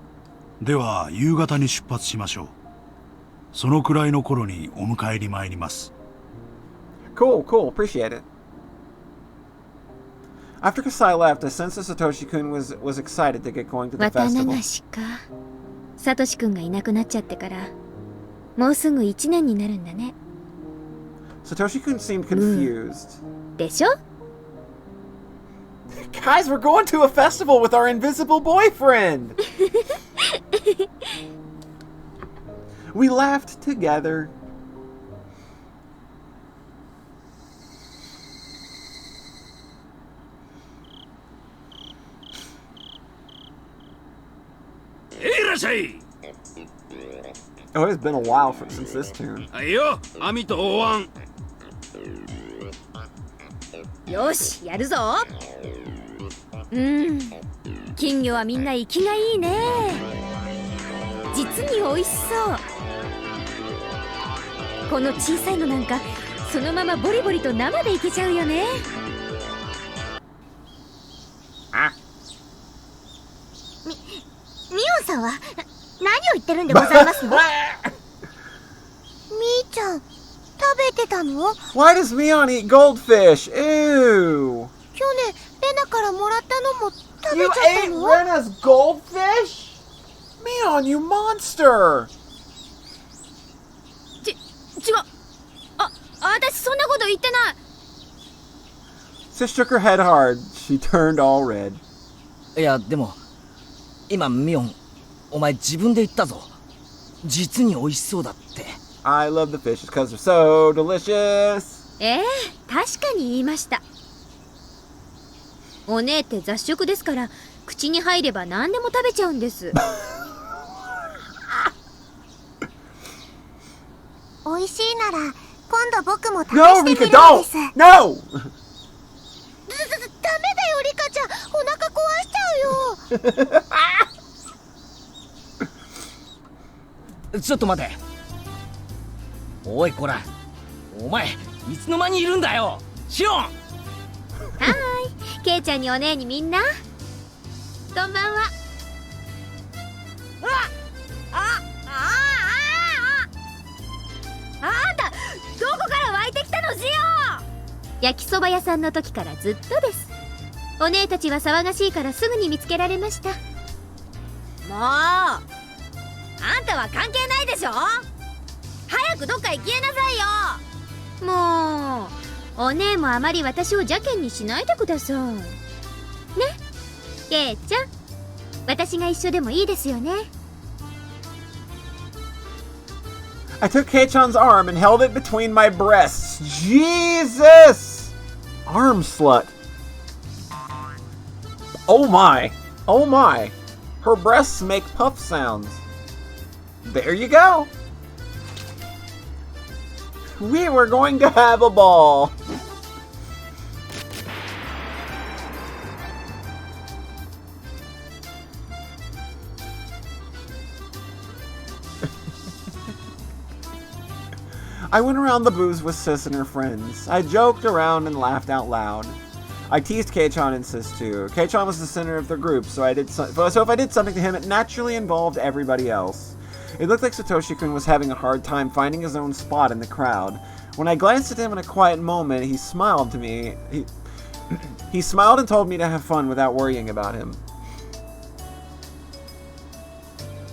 では夕方に出発しましょう。そのくらいの頃にお迎えに参ります。Cool, cool. Appreciate it. After Kasai left, I sensed that Satoshi-kun was excited to get going to the 綿 festival. 流しか。サトシくんがいなくなっちゃってからもうすぐ1年になるんだね。Satoshi-kun seemed confused. でしょ？ Guys, we're going to a festival with our invisible boyfriend! We laughed together. Higurashi! Oh, it's been a while since this tune. はいよ、網とお椀。よし、やるぞ。金魚はみんな生きがいいね。実に美味しそう。この小さいのなんかそのままボリボリと生でいけちゃうよね。ミオンさんは何を言ってるんでございますの？みーちゃん、食べてたの？ Why does Mion eat goldfish? Ew! 去年レナからもらったのも食べ You ちゃった ate の？ Rena's goldfish? Mion, you monster! 違う。私そんなこと言ってない。Sis shook her head hard. She turned all red. いやでも今ミオンお前自分で言ったぞ。実に美味しそうだって。 I love the fish because they're so delicious. 確かに言いました。お姉って雑食ですから口に入れば何でも食べちゃうんです。美味しいなら今度僕も試 No, してみ Rika, るん don't! です。No! ダメだよリカちゃん、お腹壊しちゃうよ。ちょっと待て。おいこら、お前いつの間にいるんだよ。シオン。はーい、ケイちゃんにお姉にみんなこんばんは。あんたどこから湧いてきたのジオ。焼きそば屋さんの時からずっとです。お姉たちは騒がしいからすぐに見つけられました。もうあんたは関係ないでしょ。早くどっか行きえなさいよ。もうお姉もあまり私を邪険にしないでくださいね。ケイちゃん、私が一緒でもいいですよね。I took Kei-chan's arm and held it between my breasts. Jesus! Arm slut. Oh my. Oh my. Her breasts make puff sounds. There you go. We were going to have a ball. I went around the booths with Sis and her friends. I joked around and laughed out loud. I teased Kei-chan and Sis too. Kei-chan was the center of the group, so if I did something to him, it naturally involved everybody else. It looked like Satoshi-kun was having a hard time finding his own spot in the crowd. When I glanced at him in a quiet moment, he smiled to me. He smiled and told me to have fun without worrying about him.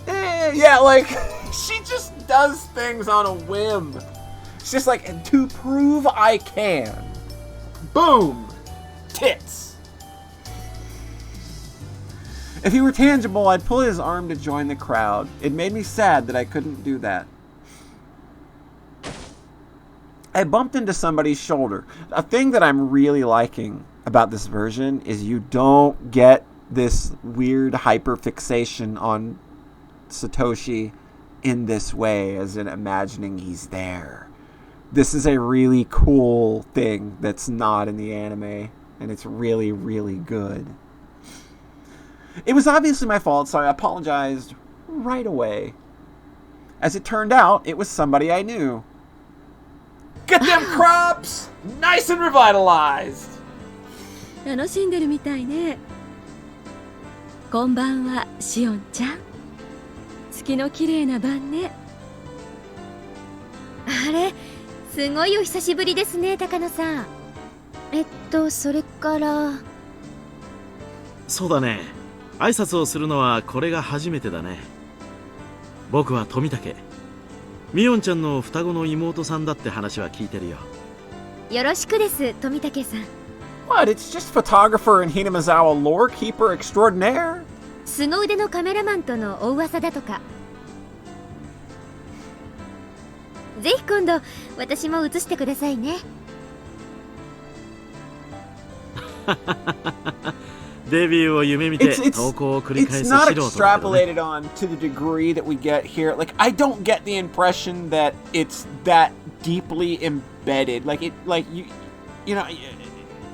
Yeah, like, she just does things on a whim. She's just like, to prove I can. Boom! Tits! If he were tangible, I'd pull his arm to join the crowd. It made me sad that I couldn't do that. I bumped into somebody's shoulder. A thing that I'm really liking about this version is you don't get this weird hyperfixation on Satoshi in this way, as in imagining he's there. This is a really cool thing that's not in the anime, and it's really, really good. It was obviously my fault, so I apologized right away. As it turned out, it was somebody I knew. Get them crops! Nice and revitalized! 楽しんでるみたいね。こんばんは、しおんちゃん。月の綺麗な晩ね。あれ、すごいお久しぶりですね、高野さん。それから。そうだね。挨拶をするのはこれが初めてだね。僕は富武。みおんちゃんの双子の妹さんだって話は聞いてるよ。よろしくです、富武さん。What? It's just photographer and Hinamizawa lore keeper extraordinaire? 凄腕のカメラマンとのお噂だとか。ぜひ今度私も映してくださいね。デビューを夢見て投稿を繰り返す素人だけどね。It's not extrapolated on to the degree that we get here. Like, I don't get the impression that it's that deeply embedded. Like you know,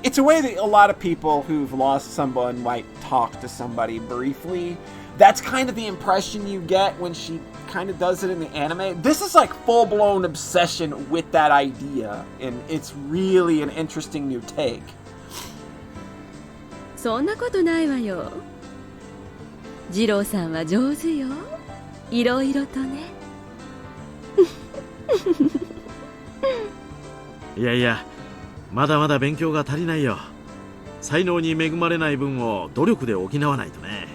it's a way that a lot of people who've lost someone might talk to somebody briefly. That's kind of the impression you get when she kind of does it in the anime. This is like full-blown obsession with that idea, and it's really an interesting new take. そんなことないわよ。二郎さんは上手よ。いろいろとね。いやいや、まだまだ勉強が足りないよ。才能に恵まれない分を努力で補わないとね。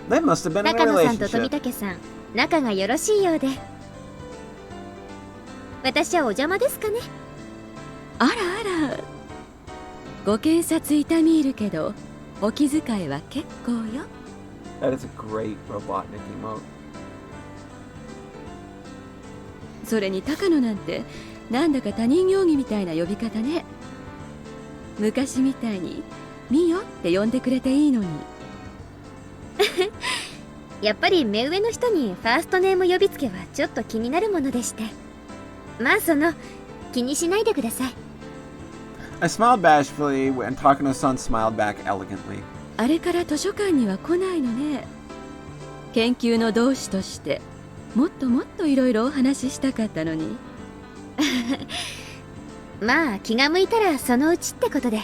They must have been in a 高野さんと relationship. 富武さん、仲がよろしいようで。私はお邪魔ですかね。あらあら。ご検察痛み入るけど、お気遣いは結構よ。That is a great Robotnik emote. それに高野なんて、なんだか他人行儀みたいな呼び方ね。昔みたいに、ミヨって呼んでくれていいのに。やっぱり目上の人にファーストネーム呼びつけはちょっと気になるものでして。まあ気にしないでください。I smiled bashfully and Takano-san smiled back elegantly. あれから図書館には来ないのね。研究の同志としてもっともっといろいろお話ししたかったのに。まあ気が向いたらそのうちってことで。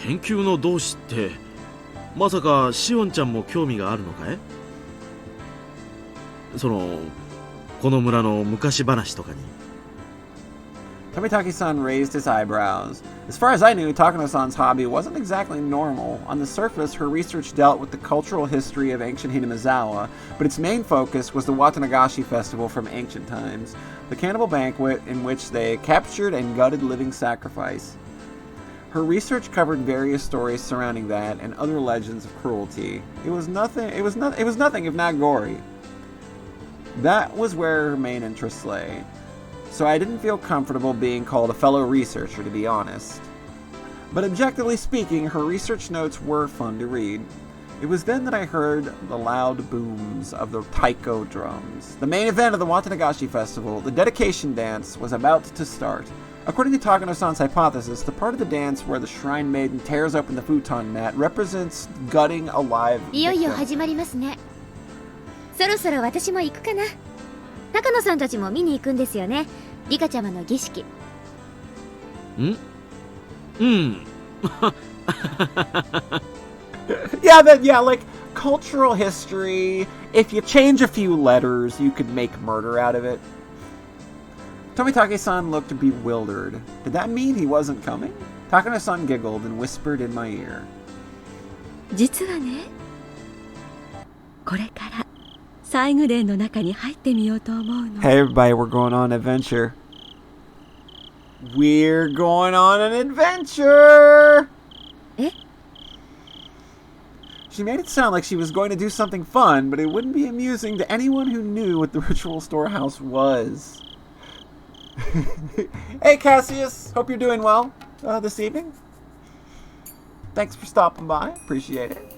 研究の同志ってまさかしおんちゃんも興味があるのかい？この村の昔話とかに。Tomitaki-san raised his eyebrows. As far as I knew, Takano-san's hobby wasn't exactly normal. On the surface, her research dealt with the cultural history of ancient Hinamizawa, but its main focus was the Watanagashi festival from ancient times, the cannibal banquet in which they captured and gutted living sacrifice. Her research covered various stories surrounding that and other legends of cruelty. It was nothing if not gory. That was where her main interests lay. So I didn't feel comfortable being called a fellow researcher, to be honest. But objectively speaking, her research notes were fun to read. It was then that I heard the loud booms of the taiko drums. The main event of the Watanagashi festival, the dedication dance, was about to start. According to Takano-san's hypothesis, the part of the dance where the shrine maiden tears open the futon mat represents gutting a live victim. いよいよ始まりますね。そろそろ私も行くかな。あ、高野さんたちも見に行くんですよね、リカちゃまの儀式。うん。Yeah, like cultural history. If you change a few letters, you could make murder out of it. Tomitake-san looked bewildered. Did that mean he wasn't coming? Takano-san giggled and whispered in my ear. 実はね、これから西宮殿の中に入ってみようと思うの。 Hey everybody, we're going on an adventure. We're going on an adventure! Eh? She made it sound like she was going to do something fun, but it wouldn't be amusing to anyone who knew what the ritual storehouse was. Hey Cassius, hope you're doing well this evening. Thanks for stopping by, appreciate it.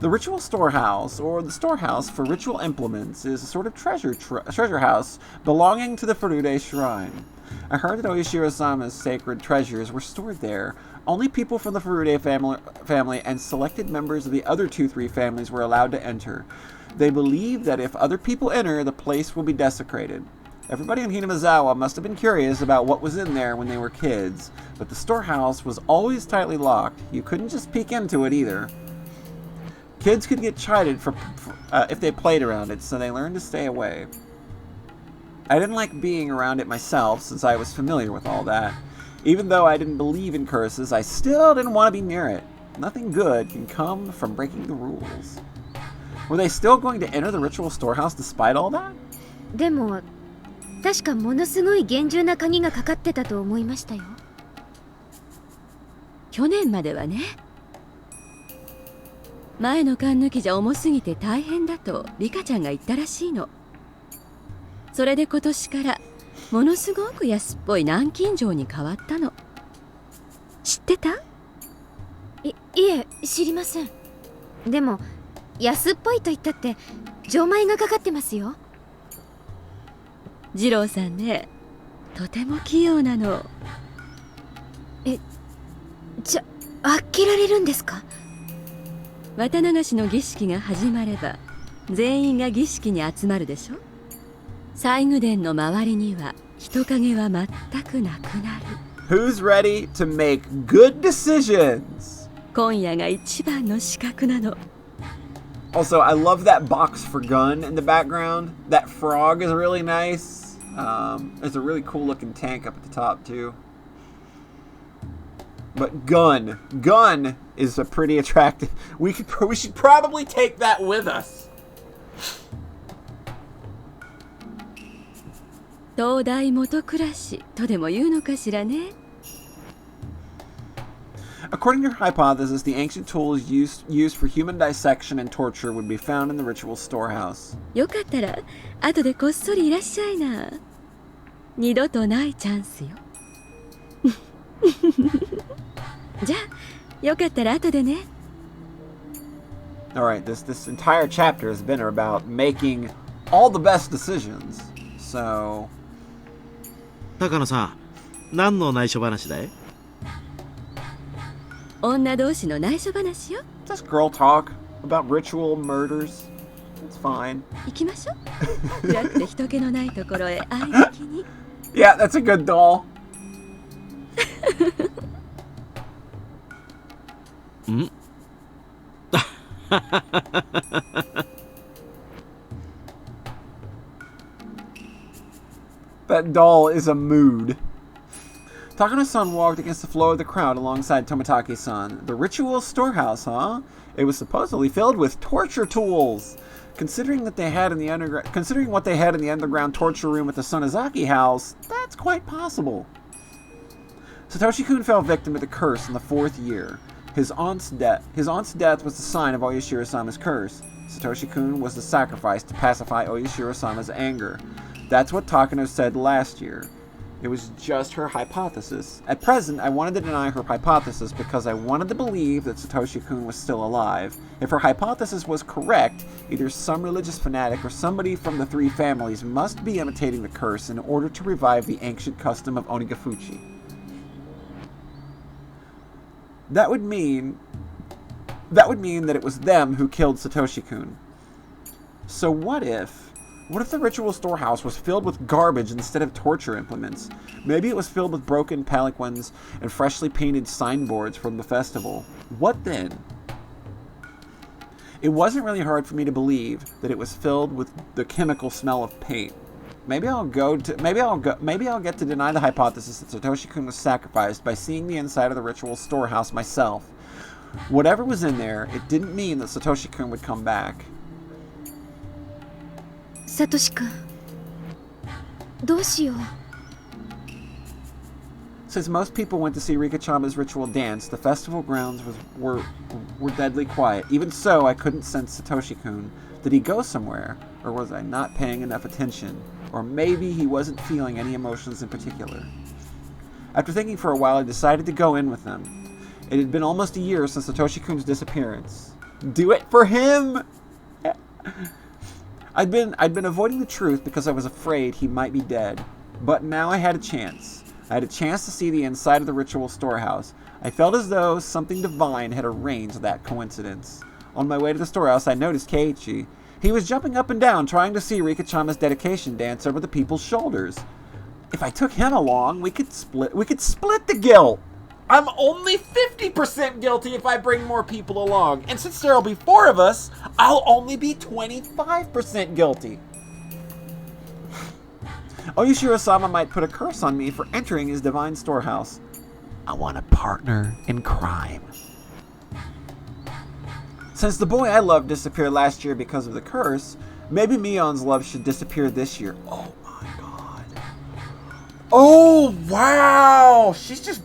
The ritual storehouse, or the storehouse for ritual implements, is a sort of treasure house belonging to the Furude Shrine. I heard that Oishiro-sama's sacred treasures were stored there. Only people from the Furude family and selected members of the other 2-3 families were allowed to enter. They believe that if other people enter, the place will be desecrated. Everybody in Hinamizawa must have been curious about what was in there when they were kids, but the storehouse was always tightly locked. You couldn't just peek into it either. Kids could get chided if they played around it, so they learned to stay away. I didn't like being around it myself, since I was familiar with all that. Even though I didn't believe in curses, I still didn't want to be near it. Nothing good can come from breaking the rules. Were they still going to enter the ritual storehouse despite all that? でも確かものすごい厳重な鍵がかかってたと思いましたよ。去年まではね。前の缶抜きじゃ重すぎて大変だとリカちゃんが言ったらしいの。それで今年からものすごく安っぽい南京錠に変わったの。知ってた？いえ、知りません。でも安っぽいと言ったって錠前がかかってますよ。二郎さんね、とても器用なの。じゃ開けられるんですか？綿流しの儀式が始まれば全員が儀式に集まるでしょ。西宮殿の周りには人影は全くなくなる。 Who's ready to make good decisions? 今夜が一番の資格なの。 Also, I love that box for gun in the background. That frog is really nice. There's a really cool looking tank up at the top too. But gun is a pretty attractive. We should probably take that with us. 東大元暮らしとでも言うのかしらね。 According to your hypothesis, the ancient tools used for human dissection and torture would be found in the ritual storehouse. よかったら後でこっそりいらっしゃいな。二度とないチャンスよ。じゃあよかったら後でね。 Alright, this entire chapter has been about making all the best decisions. So... 高野さん、何の内緒話だい？女同士の内緒話よ。 Just girl talk about ritual murders. It's fine. 行きましょう。暗くて人気のないところへ会いにきに。Yeah, that's a good doll. んThat doll is a mood. Takano-san walked against the flow of the crowd alongside Tomitake-san. The ritual storehouse, huh? It was supposedly filled with torture tools. Considering what they had in the underground torture room at the Sonozaki house, that's quite possible. Satoshi-kun fell victim to the curse in the 4th year. His aunt's death was the sign of Oyashiro-sama's curse. Satoshi-kun was the sacrifice to pacify Oyashiro-sama's anger. That's what Takano said last year. It was just her hypothesis. At present, I wanted to deny her hypothesis because I wanted to believe that Satoshi-kun was still alive. If her hypothesis was correct, either some religious fanatic or somebody from the 3 families must be imitating the curse in order to revive the ancient custom of Onigafuchi. That would mean that it was them who killed Satoshi-kun. So what if What if the ritual storehouse was filled with garbage instead of torture implements? Maybe it was filled with broken palanquins and freshly painted signboards from the festival. What then? It wasn't really hard for me to believe that it was filled with the chemical smell of paint. Maybe I'll get to deny the hypothesis that Satoshi-kun was sacrificed by seeing the inside of the ritual storehouse myself. Whatever was in there, it didn't mean that Satoshi-kun would come back. サトシ君どうしよう Since most people went to see Rika-chama's ritual dance, the festival grounds were deadly quiet. Even so, I couldn't sense Satoshi-kun. Did he go somewhere? Or was I not paying enough attention? Or maybe he wasn't feeling any emotions in particular. After thinking for a while, I decided to go in with them. It had been almost a year since Satoshi-kun's disappearance. Do it for him! I'd been avoiding the truth because I was afraid he might be dead. But now I had a chance. I had a chance to see the inside of the ritual storehouse. I felt as though something divine had arranged that coincidence. On my way to the storehouse, I noticed Keiichi. He was jumping up and down, trying to see Rika-chama's dedication dance over the people's shoulders. If I took him along, we could split the guilt. I'm only 50% guilty if I bring more people along. And since there'll be 4 of us, I'll only be 25% guilty. Oyashiro-sama might put a curse on me for entering his divine storehouse. I want a partner in crime. Since the boy I loved disappeared last year because of the curse, maybe Mion's love should disappear this year. Oh my god. Oh wow! She's just...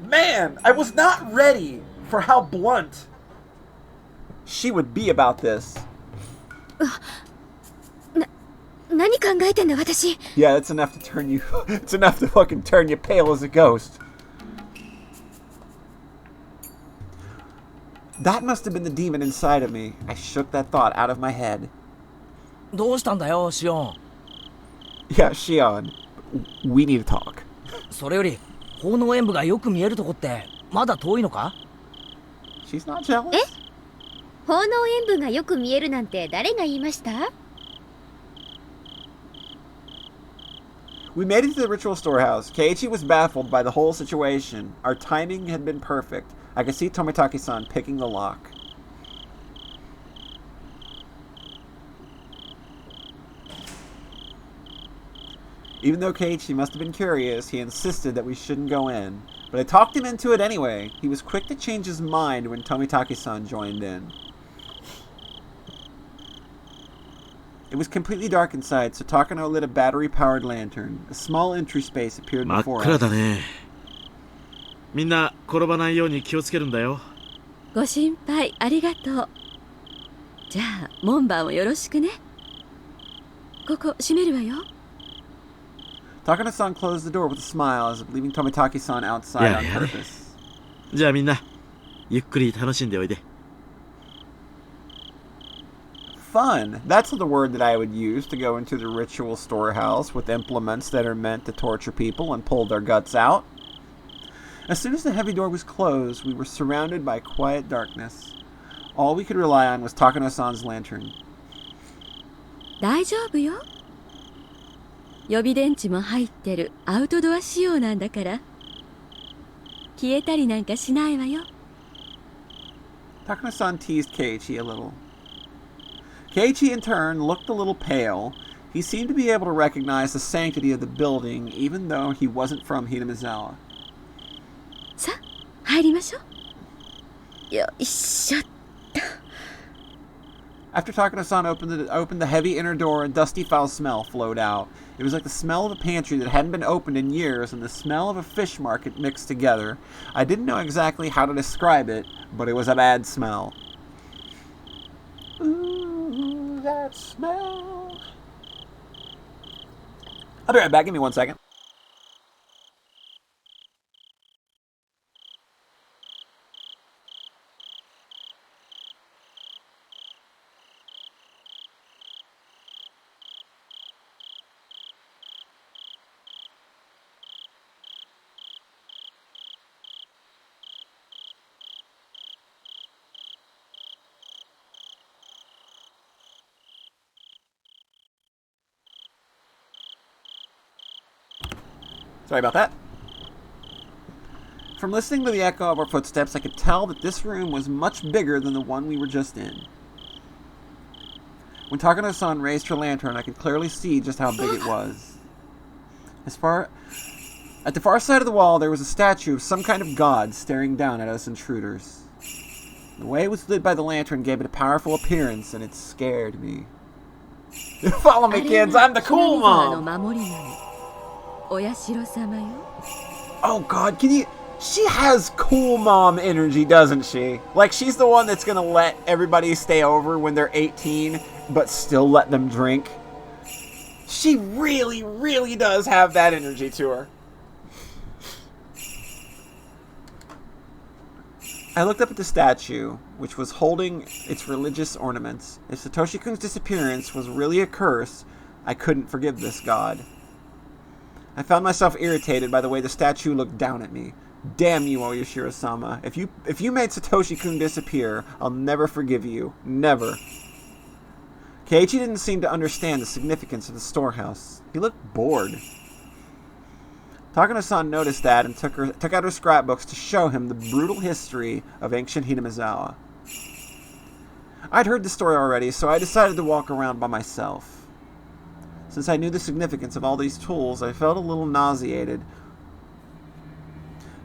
Man, I was not ready for how blunt she would be about this. 何考えてんだ私 Yeah, that's enough to turn you... It's enough to fucking turn you pale as a ghost. That must have been the demon inside of me. I shook that thought out of my head. どうしたんだよシオン Yeah, Shion. We need to talk. それより奉納演舞がよく見えるとこってまだ遠いのか She's not jealous? 奉納演舞がよく見えるなんて誰が言いました We made it to the ritual storehouse. Keiichi was baffled by the whole situation. Our timing had been perfect. I could see Tomitaki-san picking the lock. Even though Keiichi must have been curious, he insisted that we shouldn't go in. But I talked him into it anyway. He was quick to change his mind when Tomitaki-san joined in. It was completely dark inside, so Takano lit a battery-powered lantern. A small entry space appeared 真っ before 暗 us. だね。みんな転ばないように気をつけるんだよ。ご心配ありがとう。じゃあ門番をよろしくね。ここ閉めるわよ。Takano-san closed the door with a smile as if leaving Tomitaki-san outside on purpose. じゃあみんなゆっくり楽しんでおいで。Fun. That's the word that I would use to go into the ritual storehouse with implements that are meant to torture people and pull their guts out. As soon as the heavy door was closed, we were surrounded by quiet darkness. All we could rely on was Takano-san's lantern. 大丈夫よ。予備電池も入ってるアウトドア仕様なんだから。消えたりなんかしないわよ。Takano-san teased Keiichi a little. Keiichi, in turn, looked a little pale. He seemed to be able to recognize the sanctity of the building, even though he wasn't from Hinamizawa. さあ、入りましょう。よいしょっと。 After Takano-san opened the heavy inner door, a dusty foul smell flowed out. It was like the smell of a pantry that hadn't been opened in years and the smell of a fish market mixed together. I didn't know exactly how to describe it, but it was a bad smell. Ooh, that smell. I'll be right back. Give me 1 second. Sorry about that. From listening to the echo of our footsteps, I could tell that this room was much bigger than the one we were just in. When Takano-san raised her lantern, I could clearly see just how big it was. At the far side of the wall, there was a statue of some kind of god staring down at us intruders. The way it was lit by the lantern gave it a powerful appearance, and it scared me. Follow me, kids! I'm the cool mom! Oh god, can you... She has cool mom energy, doesn't she? Like, she's the one that's gonna let everybody stay over when they're 18, but still let them drink. She really, really does have that energy to her. I looked up at the statue, which was holding its religious ornaments. If Satoshi-kun's disappearance was really a curse, I couldn't forgive this god. I found myself irritated by the way the statue looked down at me. Damn you, Oyashiro-sama. If you made Satoshi-kun disappear, I'll never forgive you. Never. Keiichi didn't seem to understand the significance of the storehouse. He looked bored. Takano-san noticed that and took out her scrapbooks to show him the brutal history of ancient Hinamizawa. I'd heard the story already, so I decided to walk around by myself. Since I knew the significance of all these tools, I felt a little nauseated.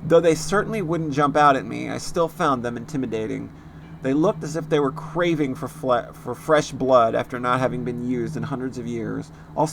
Though they certainly wouldn't jump out at me, I still found them intimidating. They looked as if they were craving for fresh blood after not having been used in hundreds of years. All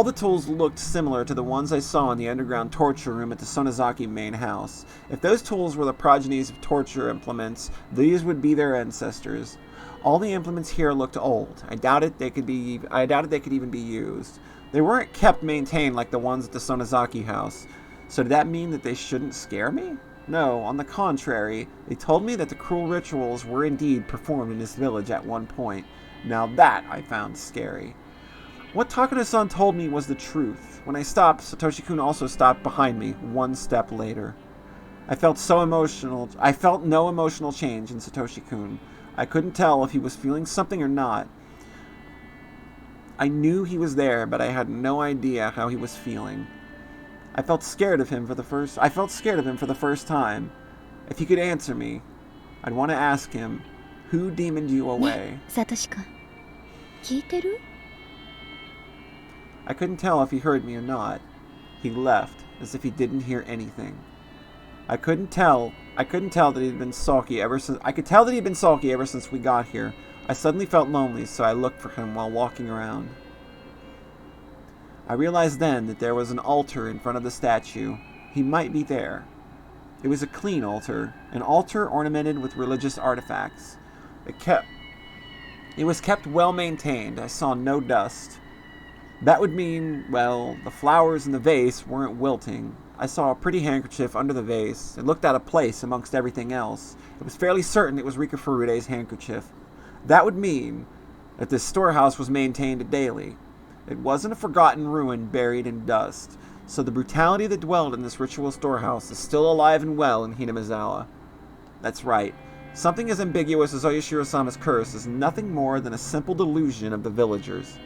the tools looked similar to the ones I saw in the underground torture room at the Sonozaki main house. If those tools were the progenies of torture implements, these would be their ancestors. All the implements here looked old. I doubted they could even be used. They weren't kept maintained like the ones at the Sonozaki house. So did that mean that they shouldn't scare me? No, on the contrary, they told me that the cruel rituals were indeed performed in this village at one point. Now that I found scary. What Takano-san told me was the truth. When I stopped, Satoshi-kun also stopped behind me, one step later. I felt no emotional change in Satoshi-kun. I couldn't tell if he was feeling something or not. I knew he was there, but I had no idea how he was feeling. I felt scared of him for the first time. If he could answer me, I'd want to ask him, who demoned you away? Satoshi-kun, 聞いてる? I couldn't tell if he heard me or not. He left, as if he didn't hear anything. I could tell that he'd been sulky ever since we got here. I suddenly felt lonely, so I looked for him while walking around. I realized then that there was an altar in front of the statue. He might be there. It was a clean altar, an altar ornamented with religious artifacts. It was kept well maintained. I saw no dust. That would mean, well, the flowers in the vase weren't wilting. I saw a pretty handkerchief under the vase. It looked out of place amongst everything else. It was fairly certain it was Rika Furude's handkerchief. That would mean that this storehouse was maintained daily. It wasn't a forgotten ruin buried in dust, so the brutality that dwelled in this ritual storehouse is still alive and well in Hinamizawa. That's right. Something as ambiguous as Oyashiro-sama's curse is nothing more than a simple delusion of the villagers.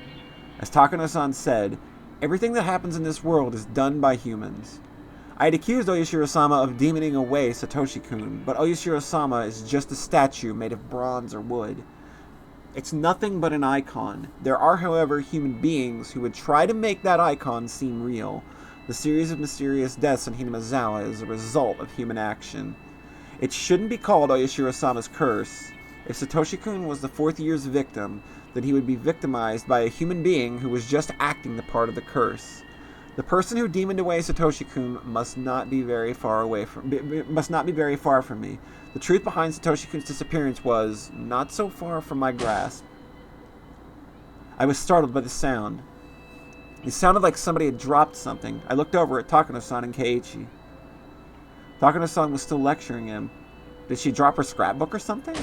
As Takano-san said, everything that happens in this world is done by humans. I had accused Oyashiro-sama of demoning away Satoshi-kun, but Oyashiro-sama is just a statue made of bronze or wood. It's nothing but an icon. There are, however, human beings who would try to make that icon seem real. The series of mysterious deaths in Hinamizawa is a result of human action. It shouldn't be called Oyashiro-sama's curse. If Satoshi-kun was the fourth year's victim, then he would be victimized by a human being who was just acting the part of the curse. The person who demoned away Satoshi-kun must not be very far from me. The truth behind Satoshi-kun's disappearance was not so far from my grasp. I was startled by the sound. It sounded like somebody had dropped something. I looked over at Takano-san and Keiichi. Takano-san was still lecturing him. Did she drop her scrapbook or something?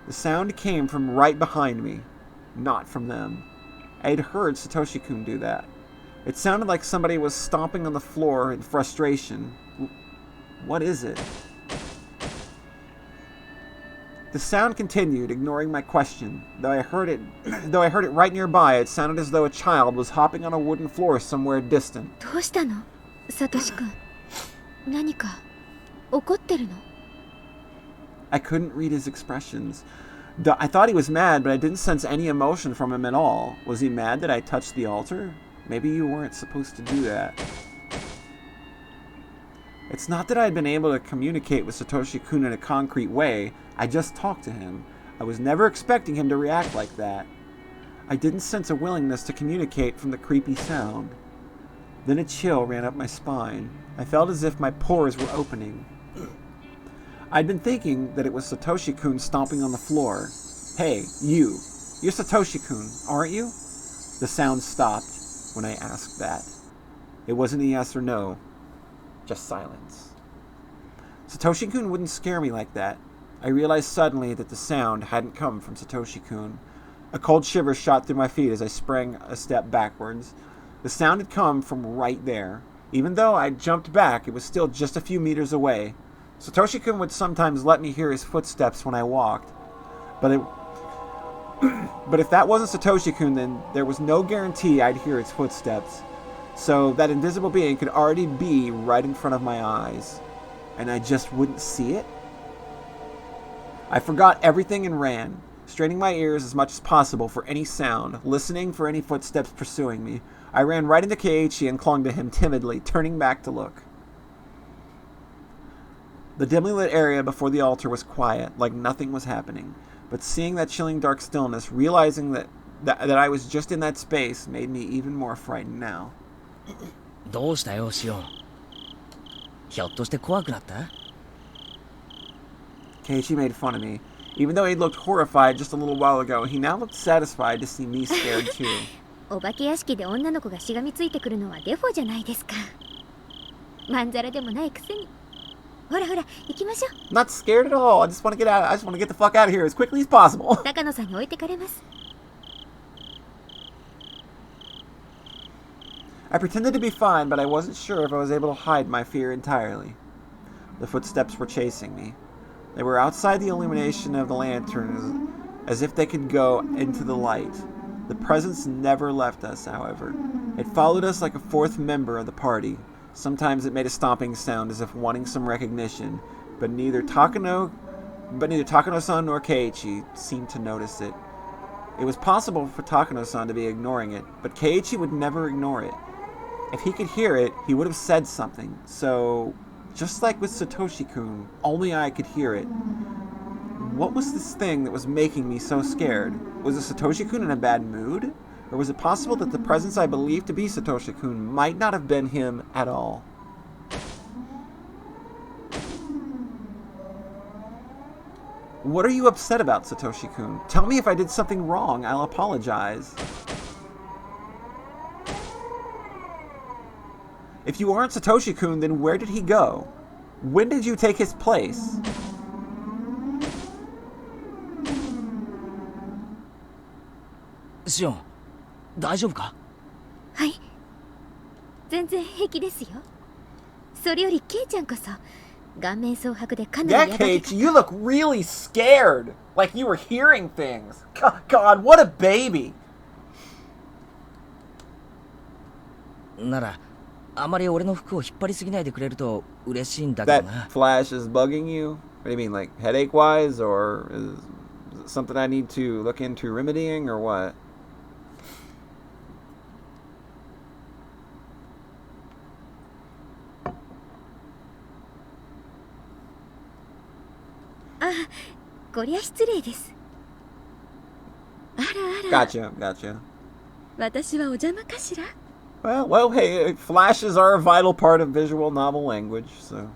The sound came from right behind me, not from them. I had heard Satoshi-kun do that. It sounded like somebody was stomping on the floor in frustration. What is it? The sound continued, ignoring my question. Though I heard it right nearby, it sounded as though a child was hopping on a wooden floor somewhere distant. どうしたのサトシ君。何か怒ってるの？ I couldn't read his expressions. I thought he was mad, but I didn't sense any emotion from him at all. Was he mad that I touched the altar? Maybe you weren't supposed to do that. It's not that I had been able to communicate with Satoshi-kun in a concrete way. I just talked to him. I was never expecting him to react like that. I didn't sense a willingness to communicate from the creepy sound. Then a chill ran up my spine. I felt as if my pores were opening. I'd been thinking that it was Satoshi-kun stomping on the floor. Hey, you. You're Satoshi-kun, aren't you? The sound stopped when I asked that. It wasn't a yes or no. Just silence. Satoshi-kun wouldn't scare me like that. I realized suddenly that the sound hadn't come from Satoshi-kun. A cold shiver shot through my feet as I sprang a step backwards. The sound had come from right there. Even though I jumped back, it was still just a few meters away. Satoshi-kun would sometimes let me hear his footsteps when I walked. But if that wasn't Satoshi-kun, then there was no guarantee I'd hear its footsteps. So that invisible being could already be right in front of my eyes. And I just wouldn't see it? I forgot everything and ran, straining my ears as much as possible for any sound, listening for any footsteps pursuing me. I ran right into Keiichi and clung to him timidly, turning back to look. The dimly lit area before the altar was quiet, like nothing was happening. But seeing that chilling dark stillness, realizing that I was just in that space, made me even more frightened now. どうしたよ、シオン。ひょっとして怖くなった？ Keiichi made fun of me. Even though he looked horrified just a little while ago, he now looked satisfied to see me scared too. お化け屋敷で女の子がしがみついてくるのはデフォじゃないですか。まんざらでもないくせに。ほらほら、行きましょう。 Not scared at all. I just want to get out. I just want to get the fuck out of here as quickly as possible. 高野さんに置いてかれます。 I pretended to be fine, but I wasn't sure if I was able to hide my fear entirely. The footsteps were chasing me. They were outside the illumination of the lantern, as if they could go into the light. The presence never left us, however. It followed us like a fourth member of the party. Sometimes it made a stomping sound as if wanting some recognition, but neither Takano-san nor Keiichi seemed to notice it. It was possible for Takano-san to be ignoring it, but Keiichi would never ignore it. If he could hear it, he would have said something. So, just like with Satoshi-kun, only I could hear it. What was this thing that was making me so scared? Was it Satoshi-kun in a bad mood? Or was it possible that the presence I believed to be Satoshi-kun might not have been him at all? What are you upset about, Satoshi-kun? Tell me if I did something wrong. I'll apologize. If you aren't Satoshi-kun, then where did he go? When did you take his place? Shion, 大丈夫か？はい。全然平気ですよ。それよりケイちゃんこそ顔面蒼白でかなり Yeah, Kate, you look really scared. Like you were hearing things. God, what a baby. なら、あまり俺の服を引っ張りすぎないでくれると嬉しいんだけどな。 That flash is bugging you? What do you mean, like headache-wise, or is it something I need to look into remedying, or what? Ah, こりゃ失礼です。あらあら。 Gotcha. 私はお邪魔かしら？ Well, hey, flashes are a vital part of visual novel language, so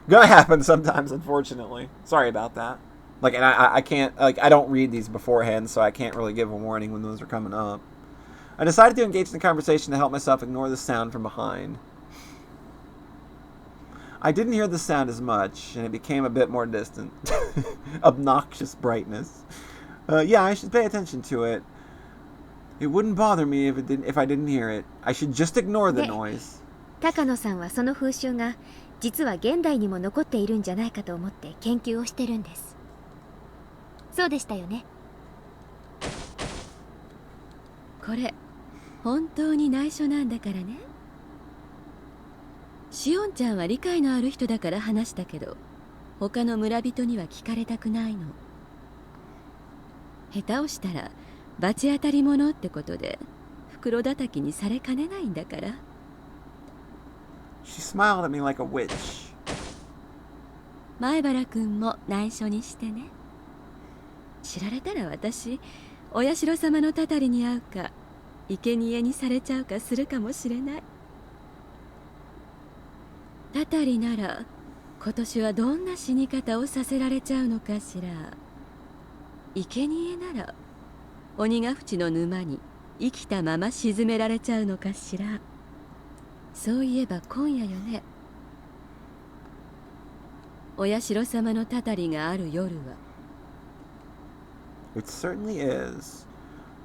gonna happen sometimes, unfortunately. Sorry about that. Like, and I can't, like, I don't read these beforehand, so I can't really give a warning when those are coming up. I decided to engage in the conversation to help myself ignore the sound from behind. I didn't hear the sound as much, and it became a bit more distant. Obnoxious brightness. Yeah, I should pay attention to it. It wouldn't bother me if I didn't hear it. I should just ignore the noise. 高野さんはその風習が実は現代にも残っているんじゃないかと思って研究をしてるんです。そうでしたよね。これ本当に内緒なんだからね。しおんちゃんは理解のある人だから話したけど、他の村人には聞かれたくないの。下手をしたら罰当たり者ってことで袋叩きにされかねないんだから。She smiled at me like a witch. 前原くんも内緒にしてね。知られたら私、お社様のたたりに会うか生贄にされちゃうかするかもしれない。たたりなら今年はどんな死に方をさせられちゃうのかしら。生贄なら鬼ヶ淵の沼に生きたまま沈められちゃうのかしら。そういえば今夜よね、お社様のたたりがある夜は。It certainly is.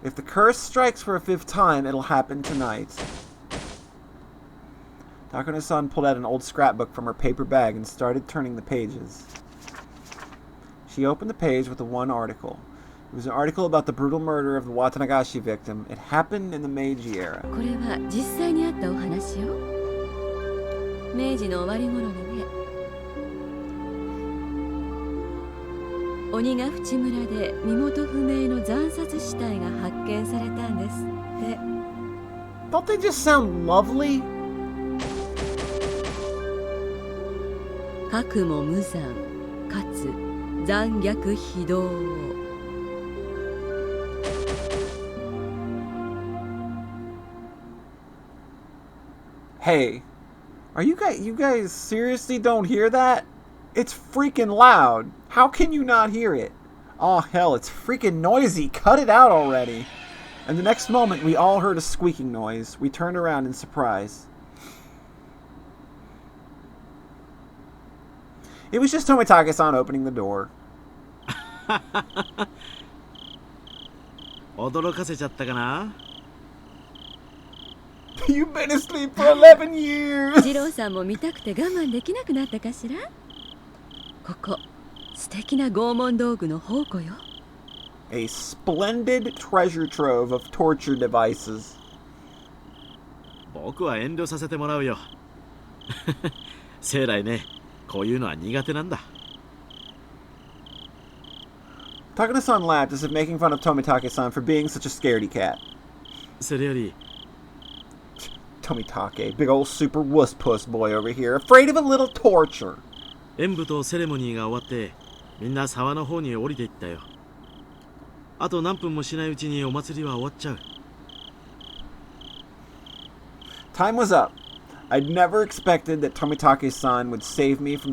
If the curse strikes for a 5th time, it'll happen tonight. Takano-san pulled out an old scrapbook from her paper bag and started turning the pages. She opened the page with the one article. It was an article about the brutal murder of the Watanagashi victim. It happened in the Meiji era. これは実際にあったお話よ。明治の終わり頃にね、鬼ヶ淵村で身元不明の惨殺死体が発見されたんですって。 Don't they just sound lovely? かくも無残かつ残虐非道。Hey, you guys seriously don't hear that? It's freaking loud. How can you not hear it? Oh hell, it's freaking noisy. Cut it out already. And the next moment, we all heard a squeaking noise. We turned around in surprise. It was just Tomitake-san opening the door. 驚かせちゃったかな。 You've been asleep for 11 years. 二郎さんも見たくて我慢できなくなったかしら。ここ素敵な拷問道具の宝庫よ。A splendid treasure trove of torture devices. 僕は遠慮させてもらうよ。生来ね、こういうのは苦手なんだ。Takano-san laughed as if making fun of Tomitake-san for being such a scaredy cat. それより Tomitake, big old super wuss puss boy over here, afraid of a little torture. 演舞とセレモニーが終わってみんな沢の方に降りていったよ。あと何分もしないうちにお祭りは終わっちゃう。 Time was up. I'd never expected that Tomitake-san would save me from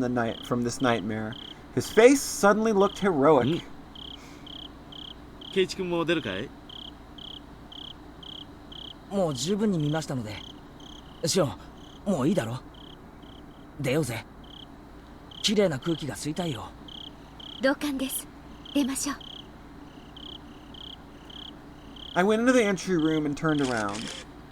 this nightmare. His face suddenly looked heroic. ケイチ君も出るかい？もう十分に見ましたので。シオン、もういいだろ。出ようぜ。綺麗な空気が吸いたいよ。同感です。出ましょう。I went into the entry room and turned around.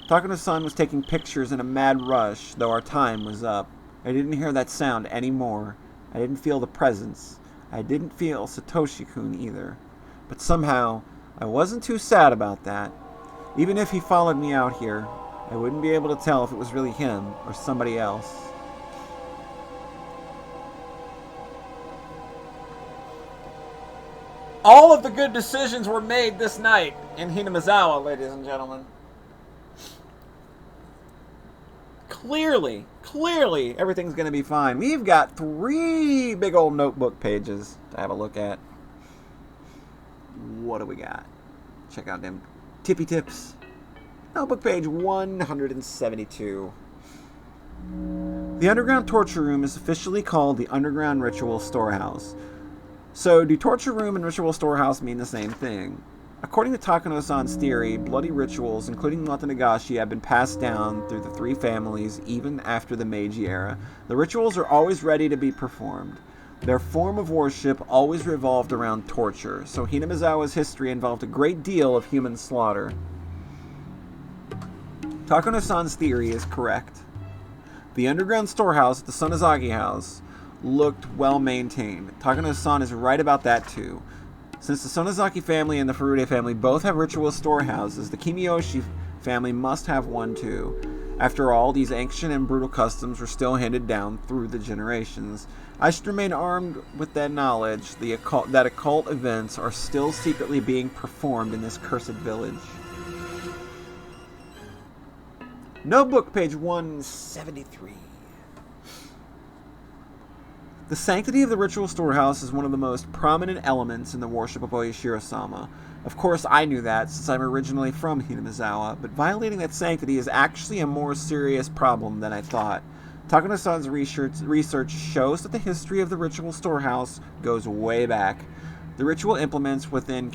Takano-san was taking pictures in a mad rush, though our time was up. I didn't hear that sound anymore. I didn't feel the presence. I didn't feel Satoshi-kun either. But somehow, I wasn't too sad about that. Even if he followed me out here, I wouldn't be able to tell if it was really him or somebody else. All of the good decisions were made this night in Hinamizawa, ladies and gentlemen. Clearly, everything's going to be fine. We've got 3 big old notebook pages to have a look at. What do we got? Check out them tippy tips. Notebook page 172. The underground torture room is officially called the Underground Ritual Storehouse. So, do torture room and ritual storehouse mean the same thing? According to Takano-san's theory, bloody rituals, including Watanagashi, have been passed down through the 3 families even after the Meiji era. The rituals are always ready to be performed. Their form of worship always revolved around torture, so Hinamizawa's history involved a great deal of human slaughter. Takano-san's theory is correct. The underground storehouse at the Sonozaki house looked well maintained. Takano-san is right about that too. Since the Sonozaki family and the Furude family both have ritual storehouses, the Kimiyoshi family must have one too. After all, these ancient and brutal customs were still handed down through the generations. I should remain armed with that knowledge that occult events are still secretly being performed in this cursed village. Notebook, page 173. The sanctity of the ritual storehouse is one of the most prominent elements in the worship of Oyashiro-sama. Of course, I knew that since I'm originally from Hinamizawa, but violating that sanctity is actually a more serious problem than I thought. Takano-san's research shows that the history of the ritual storehouse goes way back. The ritual implements within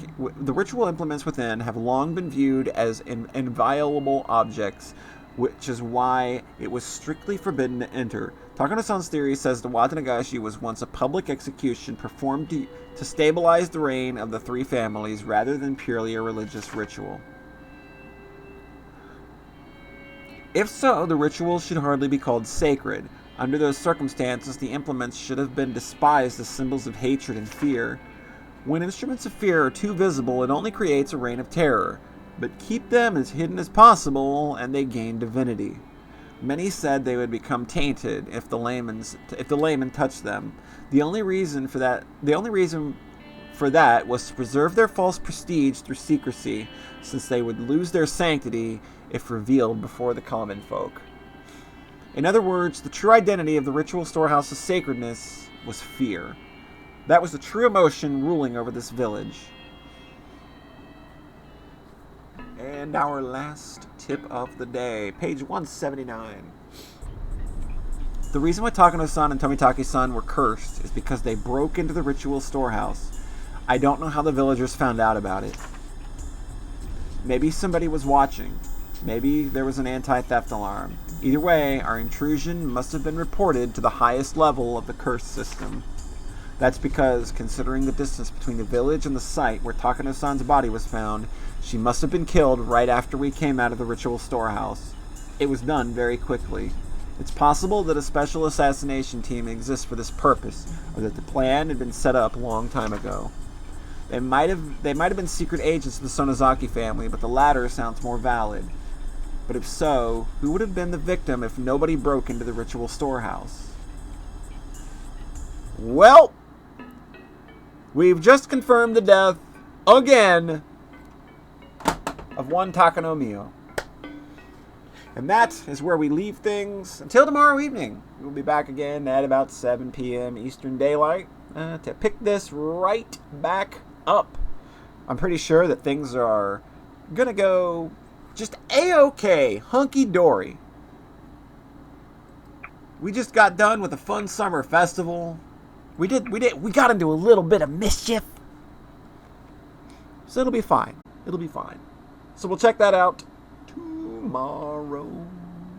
have long been viewed as inviolable objects, which is why it was strictly forbidden to enter. Takano-san's theory says the Watanagashi was once a public execution performed to stabilize the reign of the three families rather than purely a religious ritual. If so, the ritual should hardly be called sacred. Under those circumstances, the implements should have been despised as symbols of hatred and fear. When instruments of fear are too visible, it only creates a reign of terror. But keep them as hidden as possible, and they gain divinity. Many said they would become tainted if the layman touched them. The only reason for that was to preserve their false prestige through secrecy, since they would lose their sanctity if revealed before the common folk. In other words, the true identity of the ritual storehouse's sacredness was fear. That was the true emotion ruling over this village. And our last tip of the day, page 179. The reason why Takano-san and Tomitake-san were cursed is because they broke into the ritual storehouse. I don't know how the villagers found out about it. Maybe somebody was watching. Maybe there was an anti-theft alarm. Either way, our intrusion must have been reported to the highest level of the curse system. That's because, considering the distance between the village and the site where Takano-san's body was found, she must have been killed right after we came out of the ritual storehouse. It was done very quickly. It's possible that a special assassination team exists for this purpose, or that the plan had been set up a long time ago. They might have been secret agents of the Sonozaki family, but the latter sounds more valid. But if so, who would have been the victim if nobody broke into the ritual storehouse? Well, we've just confirmed the death, again, of one Takano Mio. And that is where we leave things until tomorrow evening. We'll be back again at about 7 p.m. Eastern Daylight to pick this right back up. I'm pretty sure that things are going to go just A-okay, hunky-dory. We just got done with a fun summer festival. We got into a little bit of mischief. So it'll be fine. It'll be fine. So we'll check that out tomorrow.